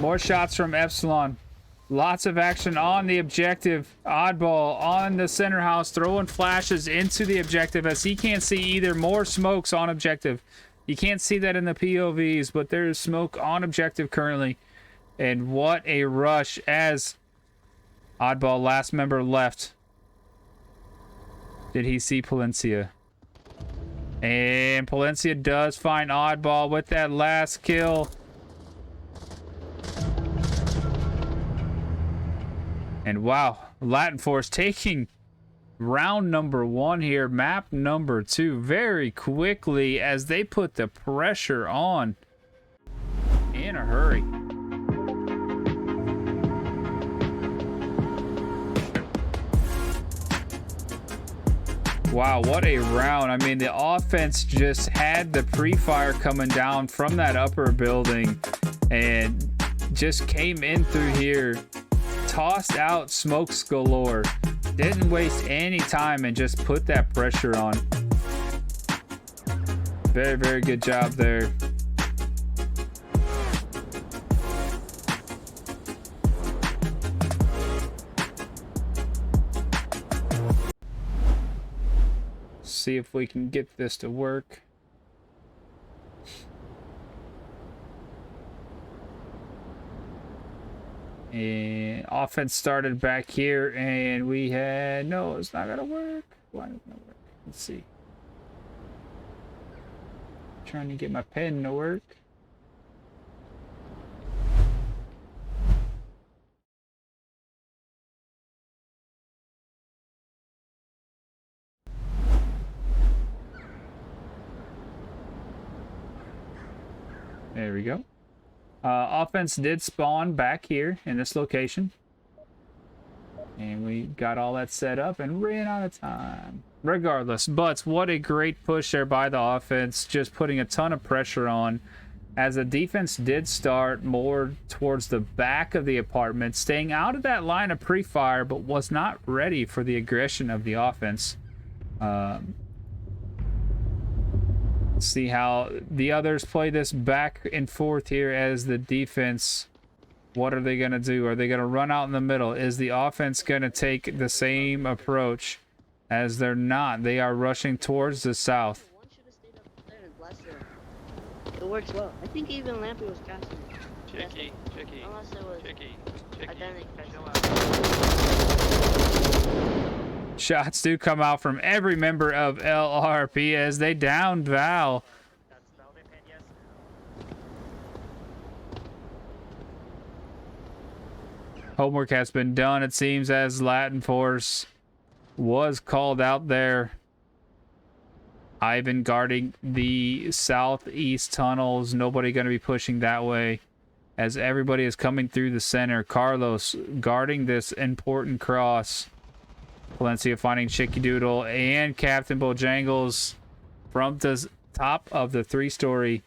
More shots from Epsilon. Lots of action on the objective. Oddball on the center house, throwing flashes into the objective as he can't see either. More smokes on objective. You can't see that in the POVs, but there is smoke on objective currently. And what a rush as Oddball, last member left. Did he see Palencia? And Palencia does find Oddball with that last kill. And wow, Latin Force taking round number 1 here, map number 2 very quickly as they put the pressure on in a hurry. Wow, what a round. I mean, the offense just had the pre-fire coming down from that upper building and just came in through here, tossed out smokes galore, didn't waste any time and just put that pressure on. Very, very good job there. See if we can get this to work. And offense started back here, and we had no, it's not gonna work. Why not gonna work? Let's see. Trying to get my pen to work. There we go. Offense did spawn back here in this location. And we got all that set up and ran out of time. Regardless, but what a great push there by the offense. Just putting a ton of pressure on. As the defense did start more towards the back of the apartment. Staying out of that line of pre-fire, but was not ready for the aggression of the offense. See how the others play this back and forth here as the defense. What are they going to do? Are they going to run out in the middle? Is the offense going to take the same approach? As they're not. They are rushing towards the south. One should have stayed up there and blessed her. It works well. I think even Lampy was casting. Chicky, unless it was identity crisis. Shots do come out from every member of LRRP as they downed Val. Homework has been done, it seems, as Latin Force was called out there. Ivan guarding the southeast tunnels. Nobody going to be pushing that way as everybody is coming through the center. Carlos guarding this important cross. Valencia finding Chicky Doodle and Captain Bojangles from the top of the 3-story.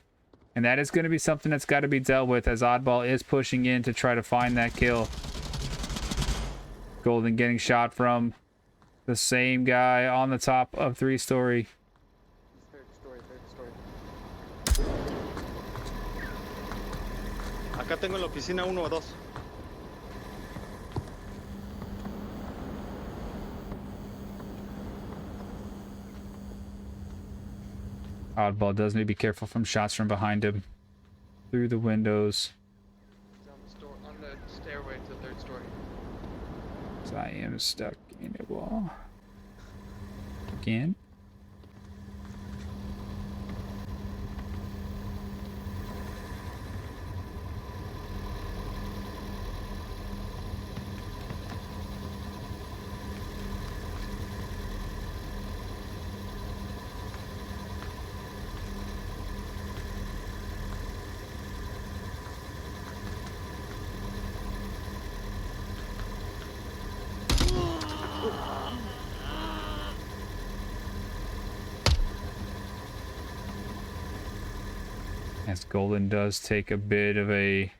And that is going to be something that's got to be dealt with as Oddball is pushing in to try to find that kill. Golden getting shot from the same guy on the top of 3-story. Third story. Acá tengo en la oficina 1 o 2. Oddball does need to be careful from shots from behind him through the windows. On the stairway to the 3rd story. So I am stuck in a wall. Again. As Golden does take a bit of a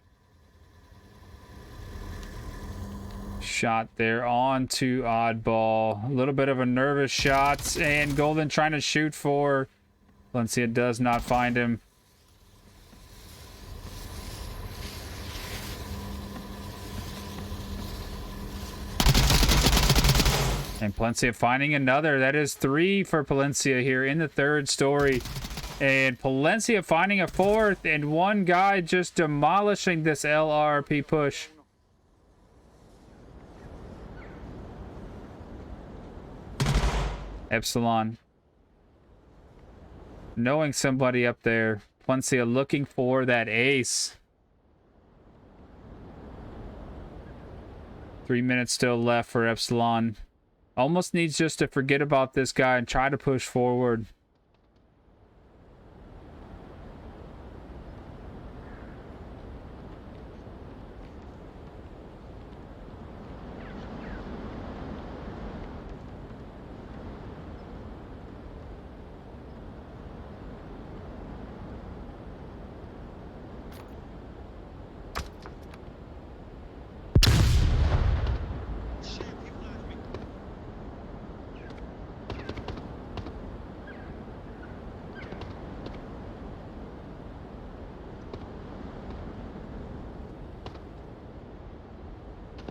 shot there onto Oddball. A little bit of a nervous shot, and Golden trying to shoot for Valencia does not find him. And Palencia finding another. That is 3 for Palencia here in the 3rd story. And Palencia finding a 4th, and one guy just demolishing this LRP push. Epsilon. Knowing somebody up there. Palencia looking for that ace. 3 minutes still left for Epsilon. Almost needs just to forget about this guy and try to push forward.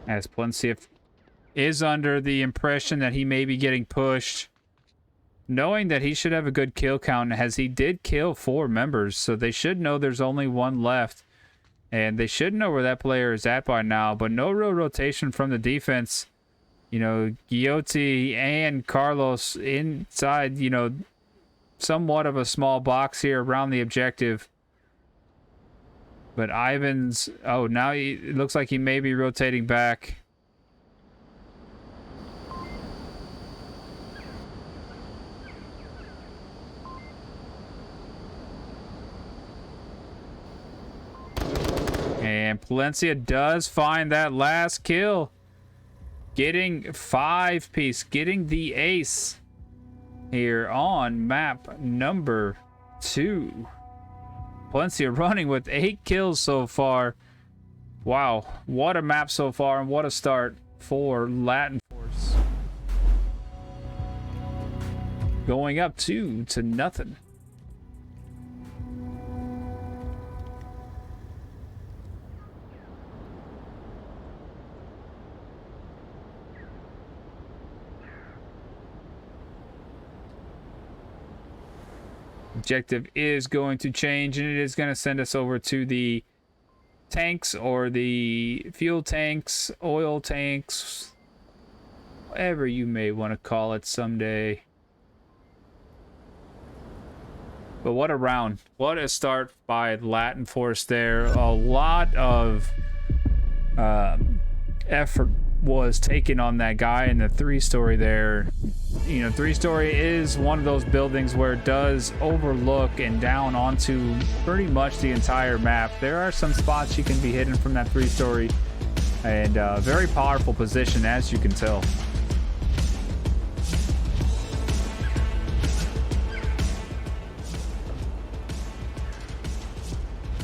As Palencia is under the impression that he may be getting pushed, knowing that he should have a good kill count, as he did kill 4 members, so they should know there's only 1 left, and they should know where that player is at by now. But no real rotation from the defense. You know, Giotti and Carlos inside, you know, somewhat of a small box here around the objective. But Ivan's... Oh, now it looks like he may be rotating back. And Palencia does find that last kill. Getting 5-piece. Getting the ace here on map number 2. Palencia running with 8 kills so far. Wow, what a map so far, and what a start for Latin Force. Going up 2-0. Objective is going to change, and it is going to send us over to the tanks or the fuel tanks, oil tanks, whatever you may want to call it someday. But what a round. What a start by Latin Force there. A lot of effort was taken on that guy in the 3-story there. You know, 3-story is one of those buildings where it does overlook and down onto pretty much the entire map. There are some spots you can be hidden from that 3-story, and very powerful position, as you can tell.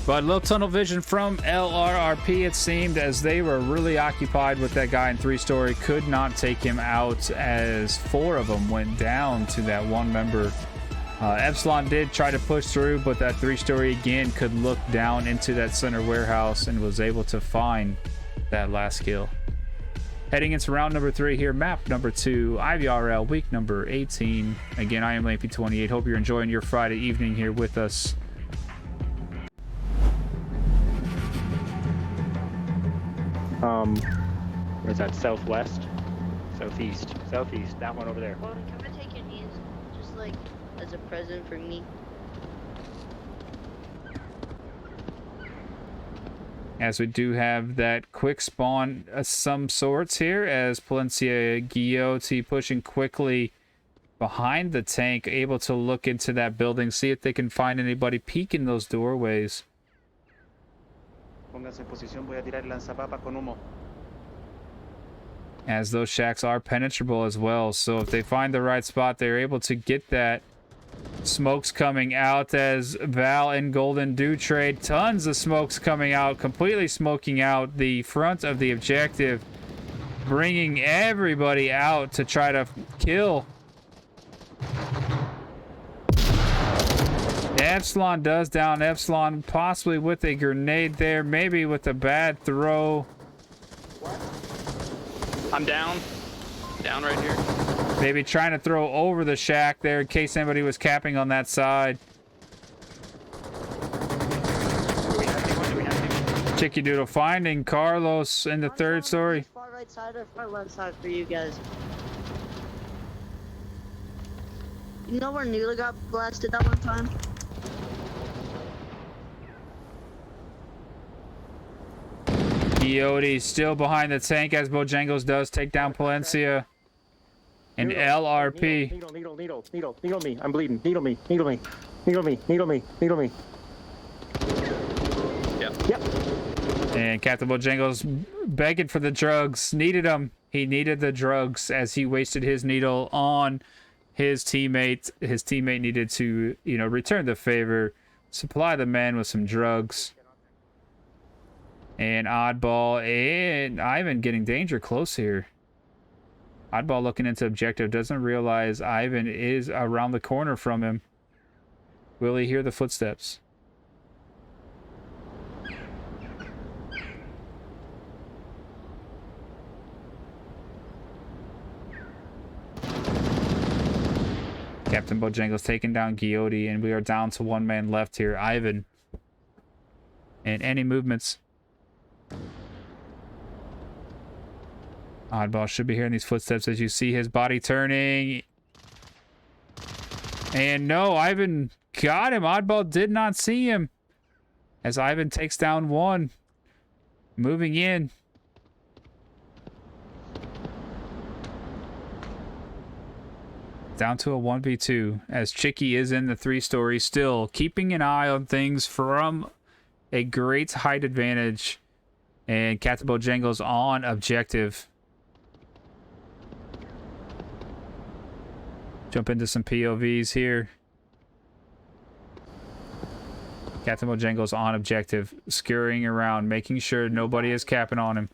But little tunnel vision from LRRP, it seemed, as they were really occupied with that guy in 3-story. Could not take him out, as 4 of them went down to that one member. Epsilon did try to push through, but that 3-story again could look down into that center warehouse and was able to find that last kill. Heading into round number 3 here, map number 2, IVRL, week number 18. Again, I am Lampy28. Hope you're enjoying your Friday evening here with us. Where's that? Southwest? Southeast. Southeast. That one over there. Well, can I take your hands, just like as a present for me? As we do have that quick spawn of some sorts here, as Palencia Guillotti pushing quickly behind the tank, able to look into that building, see if they can find anybody peeking those doorways. Pónganse en posición, voy a tirar lanzapapa con humo. As those shacks are penetrable as well, so if they find the right spot, they're able to get that. Smokes coming out as Val and Golden do trade. Tons of smokes coming out, completely smoking out the front of the objective, bringing everybody out to try to kill. Epsilon does down Epsilon, possibly with a grenade there, maybe with a bad throw. I'm down. Down right here. Maybe trying to throw over the shack there in case anybody was capping on that side. Chicky Doodle finding Carlos in the 3rd story. Far right side or far left side for you guys? You know where Neela got blasted that one time? Guillotti still behind the tank as Bojangles does take down Palencia. And LRP. Needle me. I'm bleeding. Needle me. Yep. And Captain Bojangles begging for the drugs. Needed them. He needed the drugs as he wasted his needle on his teammate. His teammate needed to, you know, return the favor, supply the man with some drugs. And Oddball and Ivan getting danger close here. Oddball looking into objective, doesn't realize Ivan is around the corner from him. Will he hear the footsteps? Captain Bojangles taking down Guillotti, and we are down to 1 man left here, Ivan. And any movements? Oddball should be hearing these footsteps as you see his body turning. And no, Ivan got him. Oddball did not see him. As Ivan takes down 1. Moving in. Down to a 1v2 as Chicky is in the 3-story still, keeping an eye on things from a great height advantage. And Captain Bojangles on objective. Jump into some POVs here. Captain Bojangles on objective, scurrying around, making sure nobody is capping on him.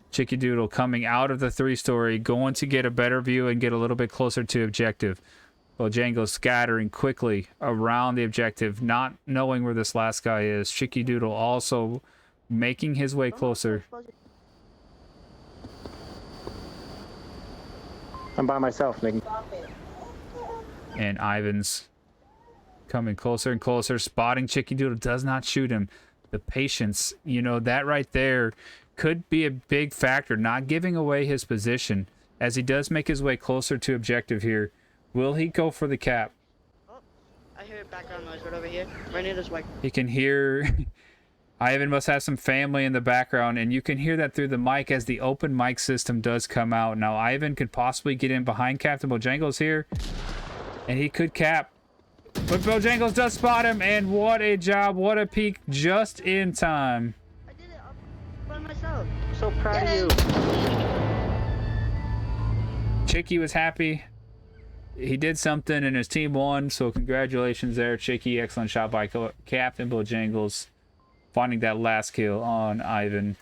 Chicky Doodle coming out of the 3-story, going to get a better view and get a little bit closer to objective. Bojangles scattering quickly around the objective, not knowing where this last guy is. Chicky Doodle also making his way closer. I'm by myself, nigga. And Ivan's coming closer and closer, spotting Chicky Doodle, does not shoot him. the patience, you know, that right there could be a big factor, not giving away his position as he does make his way closer to objective here. Will he go for the cap? Oh, I hear background noise right over here. Right near this white. He can hear Ivan must have some family in the background, and you can hear that through the mic as the open mic system does come out. Now Ivan could possibly get in behind Captain Bojangles here, and he could cap. But Bojangles does spot him, and what a job, what a peek, just in time. I did it all by myself. I'm so proud of you. Chicky was happy. He did something, and his team won, so congratulations there, Chicky. Excellent shot by Captain Bojangles, finding that last kill on Ivan.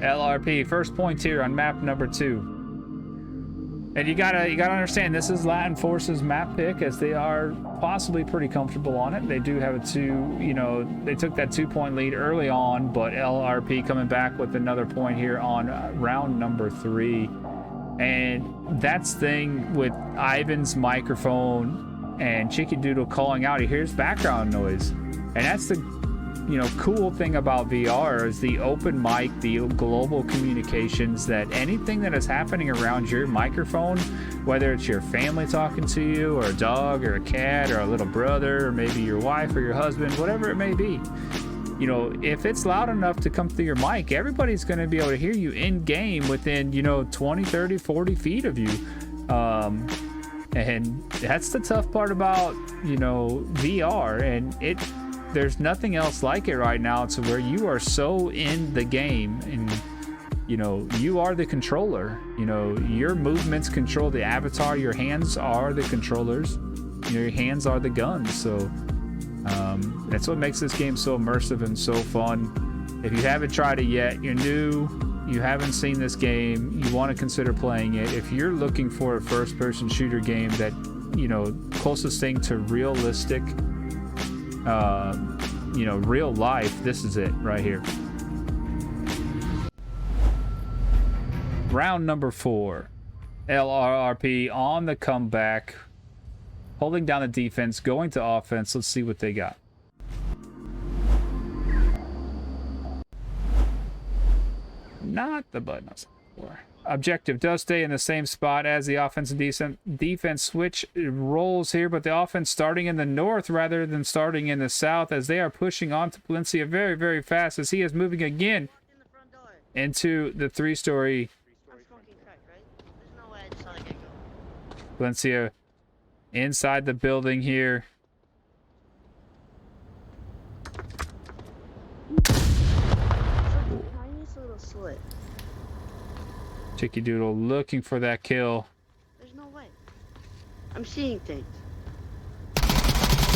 LRP, first point here on map number 2. And you gotta understand, this is Latin Forces map pick, as they are possibly pretty comfortable on it. They do have a they took that 2-point lead early on, but LRP coming back with another point here on round number 3. And that's the thing with Ivan's microphone and Chicky Doodle calling out. He hears background noise, and that's the cool thing about VR is the open mic, the global communications, that anything that is happening around your microphone, whether it's your family talking to you, or a dog, or a cat, or a little brother, or maybe your wife or your husband, whatever it may be, if it's loud enough to come through your mic, everybody's going to be able to hear you in game within 20, 30, 40 feet of you. And that's the tough part about VR, and there's nothing else like it right now, to where you are so in the game, and you are the controller. Your movements control the avatar, your hands are the controllers, your hands are the guns. So that's what makes this game so immersive and so fun. If you haven't tried it yet, you're new, you haven't seen this game, you want to consider playing it. If you're looking for a first-person shooter game that closest thing to realistic real life, this is it right here. Round number 4. LRRP on the comeback, holding down the defense, going to offense. Let's see what they got. Not the button I was looking for. Objective does stay in the same spot as the offense and defense switch roles here, but the offense starting in the north rather than starting in the south, as they are pushing on to Palencia very, very fast, as he is moving again into the 3-story. I'm smoking crack, right? There's no way I just saw that guy go. Palencia inside the building here. It's like the tiniest little slit. Chicky Doodle looking for that kill. There's no way. I'm seeing things.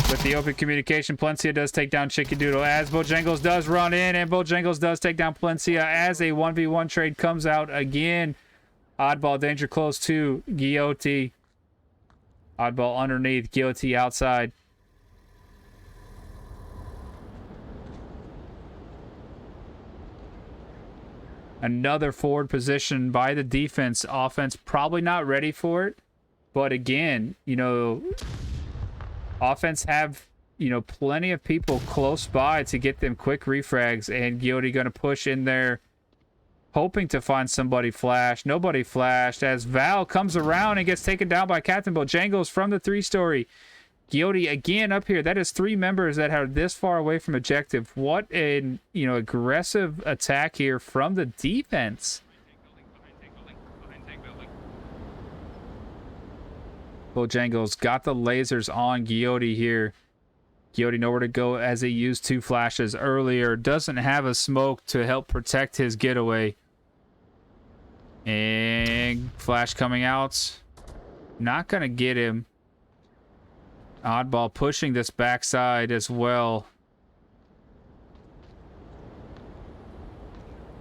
With the open communication, Palencia does take down Chicky Doodle, as Bojangles does run in, and Bojangles does take down Palencia as a 1v1 trade comes out again. Oddball danger close to Guilloty. Oddball underneath, Guilloty outside. Another forward position by the defense. Offense probably not ready for it. But again, offense have, plenty of people close by to get them quick refrags. And Guilloty going to push in there, hoping to find somebody flash. Nobody flashed, as Val comes around and gets taken down by Captain Bojangles from the 3-story. Guilloty again up here. That is 3 members that are this far away from objective. What an aggressive attack here from the defense. Bojangles got the lasers on Guilloty here. Guilloty nowhere to go, as he used 2 flashes earlier. Doesn't have a smoke to help protect his getaway. And flash coming out. Not gonna get him. Oddball pushing this backside as well.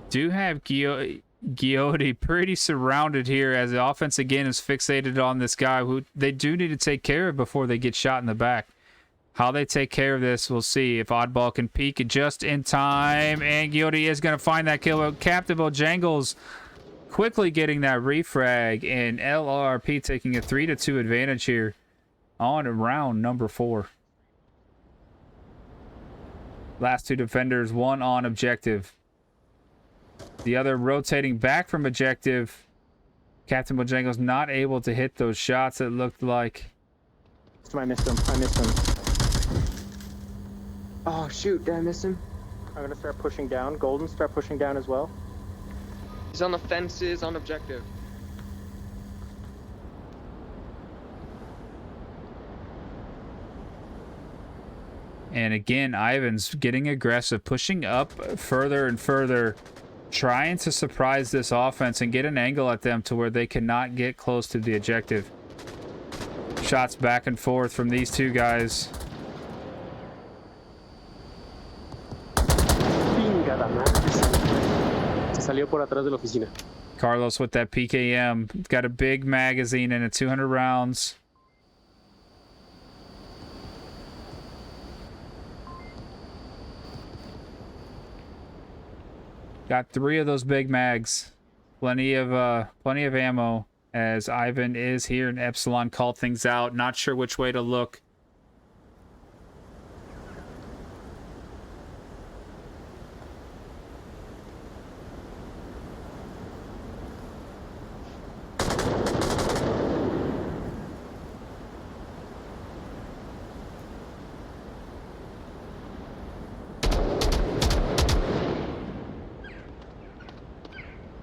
Do have Guilloty pretty surrounded here, as the offense again is fixated on this guy who they do need to take care of before they get shot in the back. How they take care of this, we'll see. If Oddball can peek just in time, and Guilloty is going to find that kill. Captain Bojangles quickly getting that refrag, and LRRP taking a 3-2 advantage here on round number 4. Last two defenders, one on objective. The other rotating back from objective. Captain Bojangles not able to hit those shots, it looked like. I missed him. I missed him. Oh, shoot. Did I miss him? I'm gonna start pushing down. Golden, start pushing down as well. He's on the fences on objective. And again, Ivan's getting aggressive, pushing up further and further, trying to surprise this offense and get an angle at them to where they cannot get close to the objective. Shots back and forth from these two guys. Chingada madre. Se salió por atrás de la oficina. Carlos with that PKM. Got a big magazine and a 200 rounds. Got 3 of those big mags. Plenty of ammo as Ivan is here in Epsilon. Called things out. Not sure which way to look.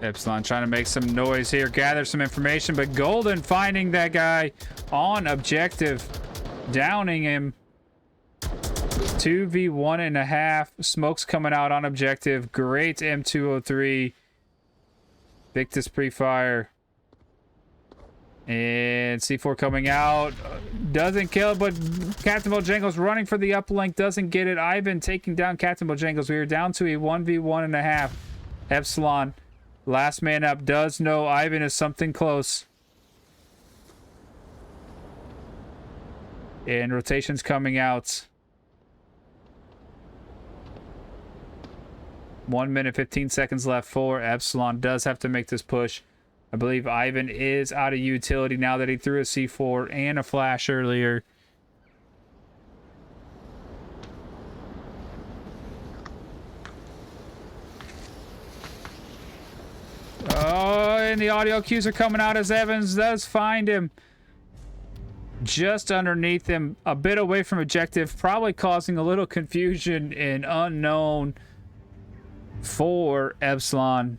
Epsilon trying to make some noise here, gather some information, but Golden finding that guy on objective, downing him. 2v1.5. Smoke's coming out on objective. Great M203. Victus pre-fire. And C4 coming out. Doesn't kill, but Captain Bojangles running for the uplink. Doesn't get it. Ivan taking down Captain Bojangles. We are down to a 1v1.5. Epsilon. Last man up does know Ivan is something close. And rotations coming out. 1 minute, 15 seconds left for Epsilon. Does have to make this push. I believe Ivan is out of utility now that he threw a C4 and a flash earlier. Oh, and the audio cues are coming out as Evans does find him. Just underneath him, a bit away from objective, probably causing a little confusion and unknown for Epsilon.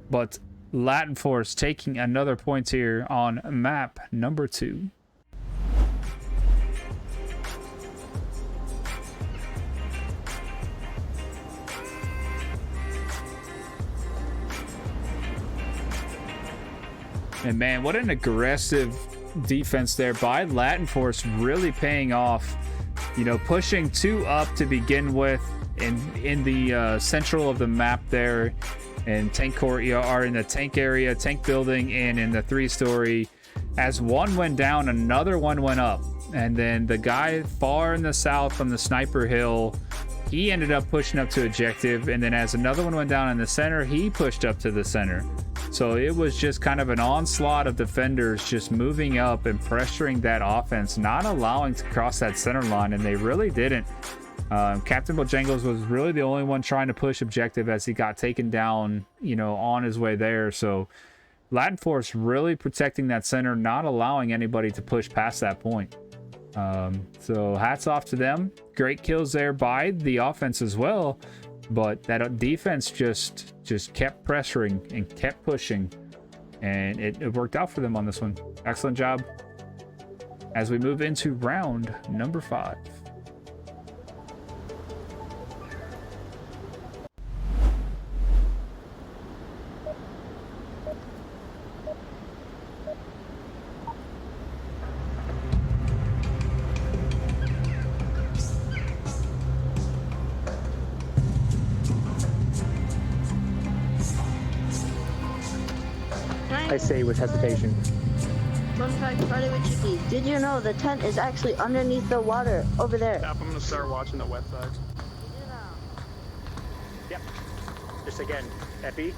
But Latin Force taking another point here on map number 2. And man, what an aggressive defense there by Latin Force, really paying off. You know, pushing 2 up to begin with in the central of the map there. And tank core are in the tank area, tank building, and in the 3-story. As one went down, another one went up. And then the guy far in the south from the sniper hill, he ended up pushing up to objective. And then as another one went down in the center, he pushed up to the center. So it was just kind of an onslaught of defenders just moving up and pressuring that offense, not allowing to cross that center line, and they really didn't. Captain Bojangles was really the only one trying to push objective as he got taken down, you know, on his way there. So Latin Force really protecting that center, not allowing anybody to push past that point. So hats off to them. Great kills there by the offense as well. But that defense just kept pressuring and kept pushing, and it worked out for them on this one. Excellent job. As we move into round number 5. I say with hesitation. Fun fact, Friday with Chicky. Did you know the tent is actually underneath the water over there? Yep, I'm gonna start watching the west side. Yep. Just again, Epi.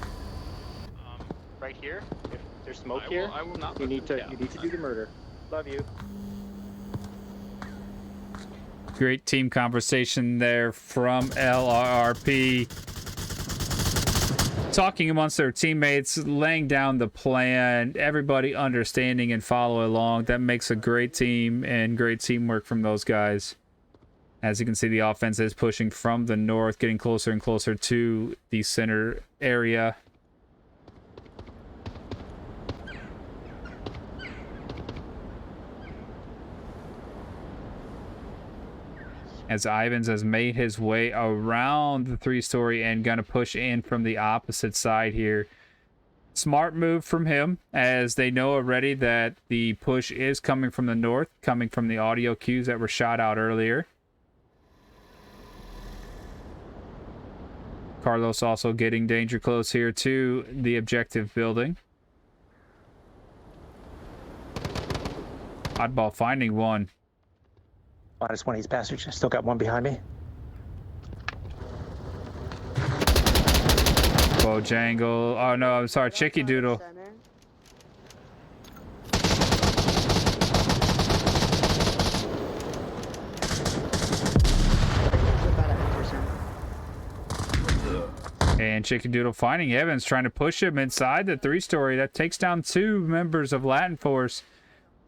Right here. If there's smoke here, I will not you let need them to down. do the murder. Love you. Great team conversation there from LRRP. Talking amongst their teammates, laying down the plan, everybody understanding and follow along. That makes a great team and great teamwork from those guys. As you can see, the offense is pushing from the north, getting closer and closer to the center area. As Ivans has made his way around the 3-story and gonna push in from the opposite side here. Smart move from him, as they know already that the push is coming from the north, coming from the audio cues that were shot out earlier. Carlos also getting danger close here to the objective building. Oddball finding one. Minus one of these bastards. I still got one behind me. Bojangle. Oh no, I'm sorry, Chicky Doodle. And Chicky Doodle finding Evans, trying to push him inside the 3-story. That takes down 2 members of Latin Force.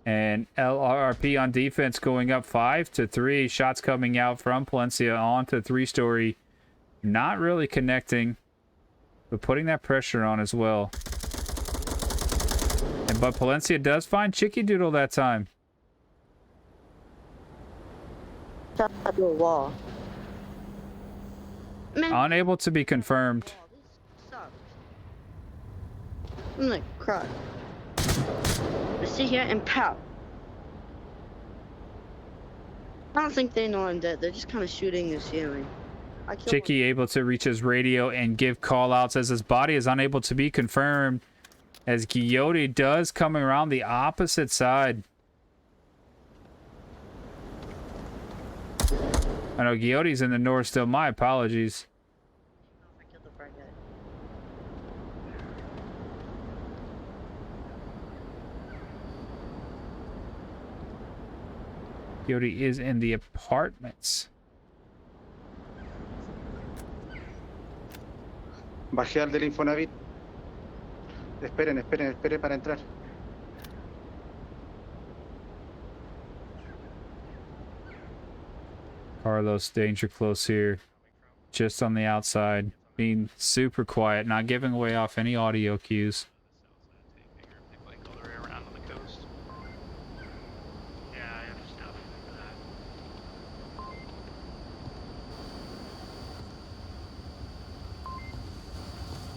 And LRRP on defense going up 5-3. Shots coming out from Palencia onto 3-story. Not really connecting, but putting that pressure on as well. But Palencia does find Chicky Doodle that time. Shot through a wall. Man, Unable to be confirmed. this sucks. I'm like, cry. I sit here and pout. I don't think they know I'm dead. They're just kind of shooting the ceiling. I killed Chicky able to reach his radio and give call-outs as his body is unable to be confirmed. As Guilloty does come around the opposite side. I know Guilloty's in the north still. My apologies. I killed the front guy. Guilloty is in the apartments. Bajé al del Infonavit. Esperen para entrar. Carlos danger close here. Just on the outside. Being super quiet. Not giving away off any audio cues.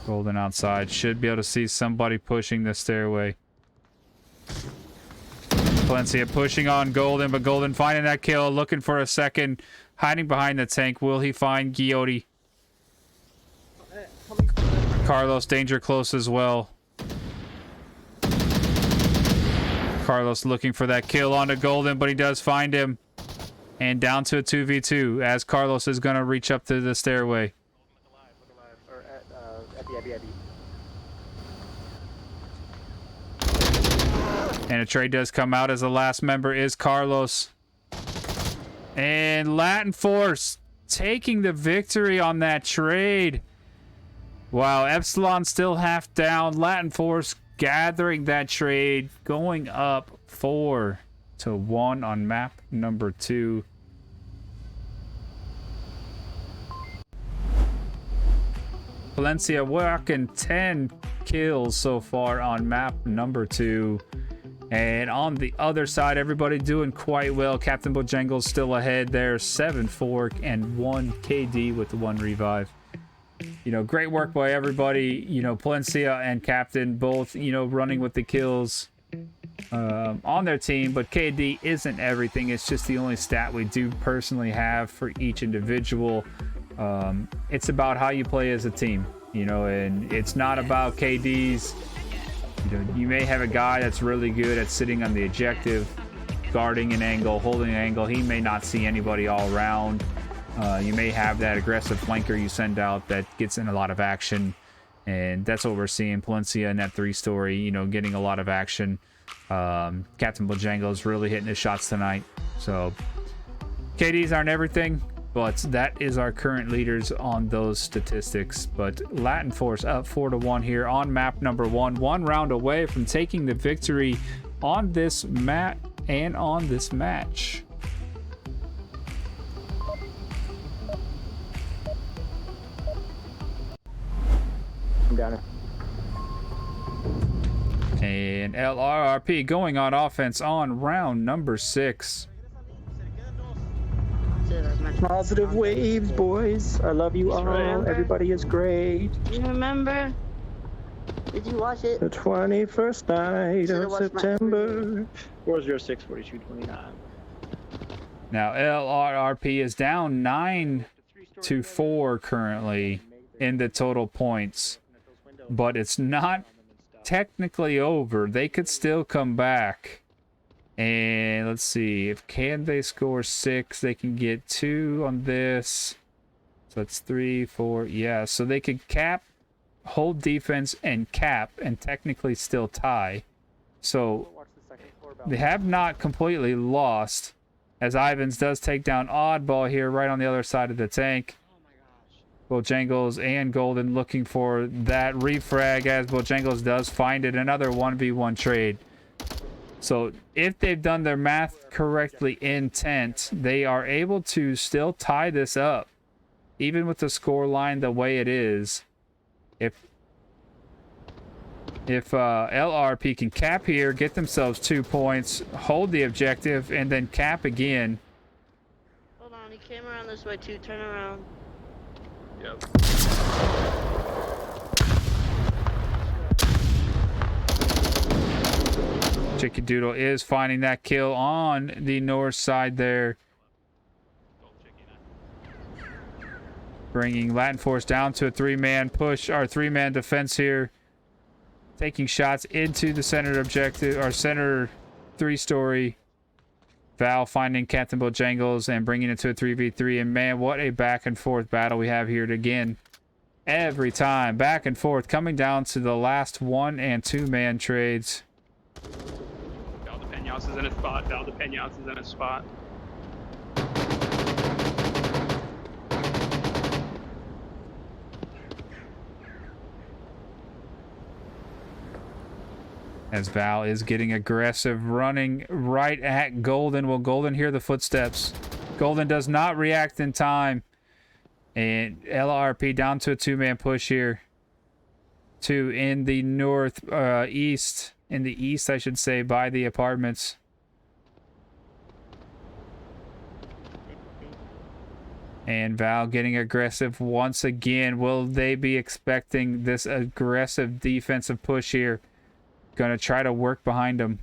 Golden outside. Should be able to see somebody pushing the stairway. Palencia pushing on Golden, but Golden finding that kill, looking for a second, hiding behind the tank. Will he find Guilloty? Carlos danger close as well. Carlos looking for that kill onto Golden, but he does find him. And down to a 2v2 as Carlos is going to reach up to the stairway. And a trade does come out as the last member is Carlos. And Latin Force taking the victory on that trade. Wow, Epsilon still half down. Latin Force gathering that trade, going up 4-1 on map number 2. Palencia working 10 kills so far on map number 2. And on the other side, everybody doing quite well. Captain Bojangles still ahead there. 7 fork and 1 KD with the 1 revive. You know, great work by everybody. You know, Palencia and Captain both, you know, running with the kills on their team. But KD isn't everything. It's just the only stat we do personally have for each individual. It's about how you play as a team, you know, and it's not about KD's. You know, you may have a guy that's really good at sitting on the objective, guarding an angle, holding an angle. He may not see anybody all around. You may have that aggressive flanker you send out that gets in a lot of action, and that's what we're seeing. Palencia in that 3-story, you know, getting a lot of action. Captain Bojangles really hitting his shots tonight. So KDs aren't everything, but that is our current leaders on those statistics. But Latin Force up 4-1 here on map number 1. 1 round away from taking the victory on this map and on this match. I'm down. And LRRP going on offense on round number 6. Positive waves, boys. I love you all. Remember? Everybody is great. Do you remember? Did you watch it? The 21st night Should've of watched my- September. 406, 4229. Now LRRP is down 9-4 currently in the total points, but it's not technically over. They could still come back. And let's see, if they score 6, they can get 2 on this. So that's 3, 4, yeah. So they could cap, hold defense, and cap, and technically still tie. So they have not completely lost, as Ivans does take down Oddball here right on the other side of the tank. Bojangles and Golden looking for that refrag, as Bojangles does find it. Another 1v1 trade. So if they've done their math correctly in Tent, they are able to still tie this up, even with the score line the way it is. If LRP can cap here, get themselves 2 points, hold the objective, and then cap again. Hold on, he came around this way too. Turn around. Yep. Chicky Doodle is finding that kill on the north side there. Bringing Latin Force down to a 3-man push, or 3-man defense here. Taking shots into the center objective, or center 3-story. Val finding Captain Bojangles and bringing it to a 3v3. And man, what a back and forth battle we have here again. Every time, back and forth, coming down to the last 1- and 2-man trades. Valdepeñas is in a spot. Valdepeñas is in a spot. As Val is getting aggressive, running right at Golden. Will Golden hear the footsteps? Golden does not react in time. And LRP down to a 2-man push here. 2 in the east. In the east, I should say, by the apartments. And Val getting aggressive once again. Will they be expecting this aggressive defensive push here? Gonna try to work behind him.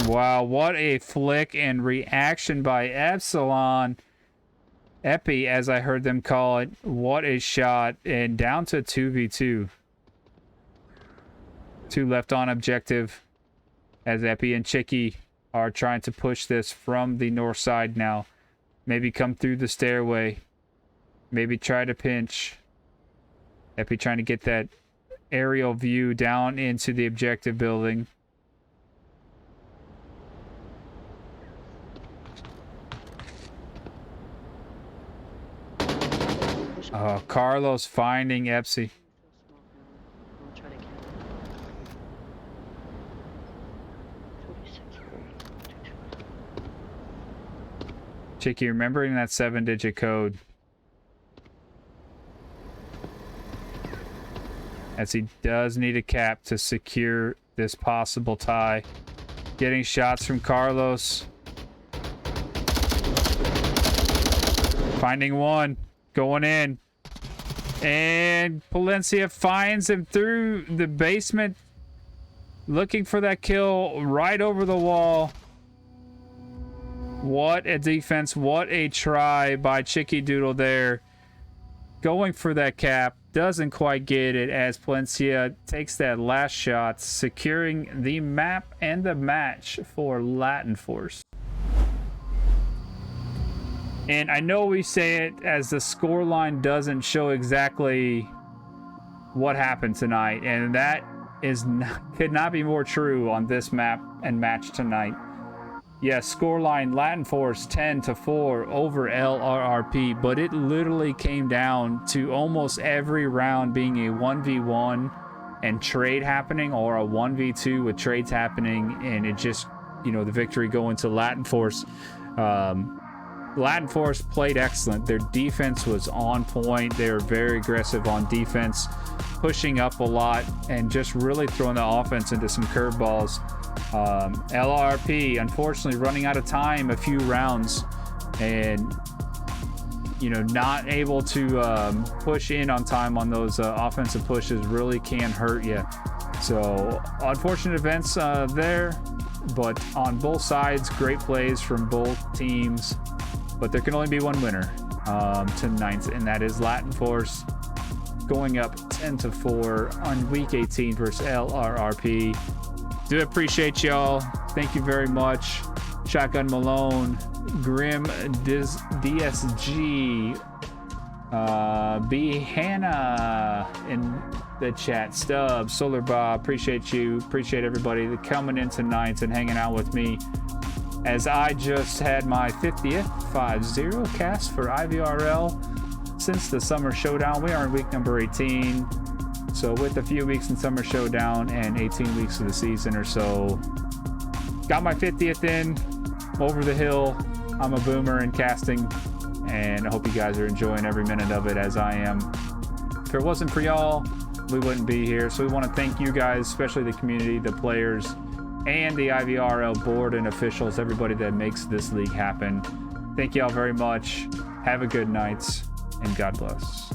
Wow, what a flick and reaction by Epsilon. Epi, as I heard them call it. What a shot. And down to 2v2. 2 left on objective, as Epi and Chicky are trying to push this from the north side now. Maybe come through the stairway. Maybe try to pinch. Epi trying to get that aerial view down into the objective building. Oh, Carlos finding Epsi. I'll try to get it. Chicky, remembering that 7-digit code. As he does need a cap to secure this possible tie. Getting shots from Carlos. Finding one. Going in. And Palencia finds him through the basement. Looking for that kill right over the wall. What a defense. What a try by Chicky Doodle there. Going for that cap. Doesn't quite get it as Palencia takes that last shot. Securing the map and the match for Latin Force. And I know we say it as the scoreline doesn't show exactly what happened tonight, and that is could not be more true on this map and match tonight. Yes, scoreline Latin Force 10-4 over LRRP, but it literally came down to almost every round being a 1v1 and trade happening, or a 1v2 with trades happening, and it just, you know, the victory going to Latin Force. Latin Force played excellent. Their defense was on point. They were very aggressive on defense, pushing up a lot and just really throwing the offense into some curveballs. LRRP, unfortunately, running out of time a few rounds and, you know, not able to push in on time on those offensive pushes really can hurt you. So, unfortunate events there, but on both sides, great plays from both teams. But there can only be one winner tonight, and that is Latin Force going up 10-4 on week 18 versus LRRP. Do appreciate y'all. Thank you very much. Shotgun Malone, Grim DSG, B Hannah in the chat, Stubbs, Solar Bob, appreciate you. Appreciate everybody that coming in tonight and hanging out with me. As I just had my 50th 5-0 cast for IVRL since the Summer Showdown. We are in week number 18. So with a few weeks in Summer Showdown and 18 weeks of the season or so, got my 50th in, over the hill. I'm a boomer in casting, and I hope you guys are enjoying every minute of it as I am. If it wasn't for y'all, we wouldn't be here. So we want to thank you guys, especially the community, the players, and the IVRL board and officials, everybody that makes this league happen. Thank y'all very much. Have a good night, and God bless.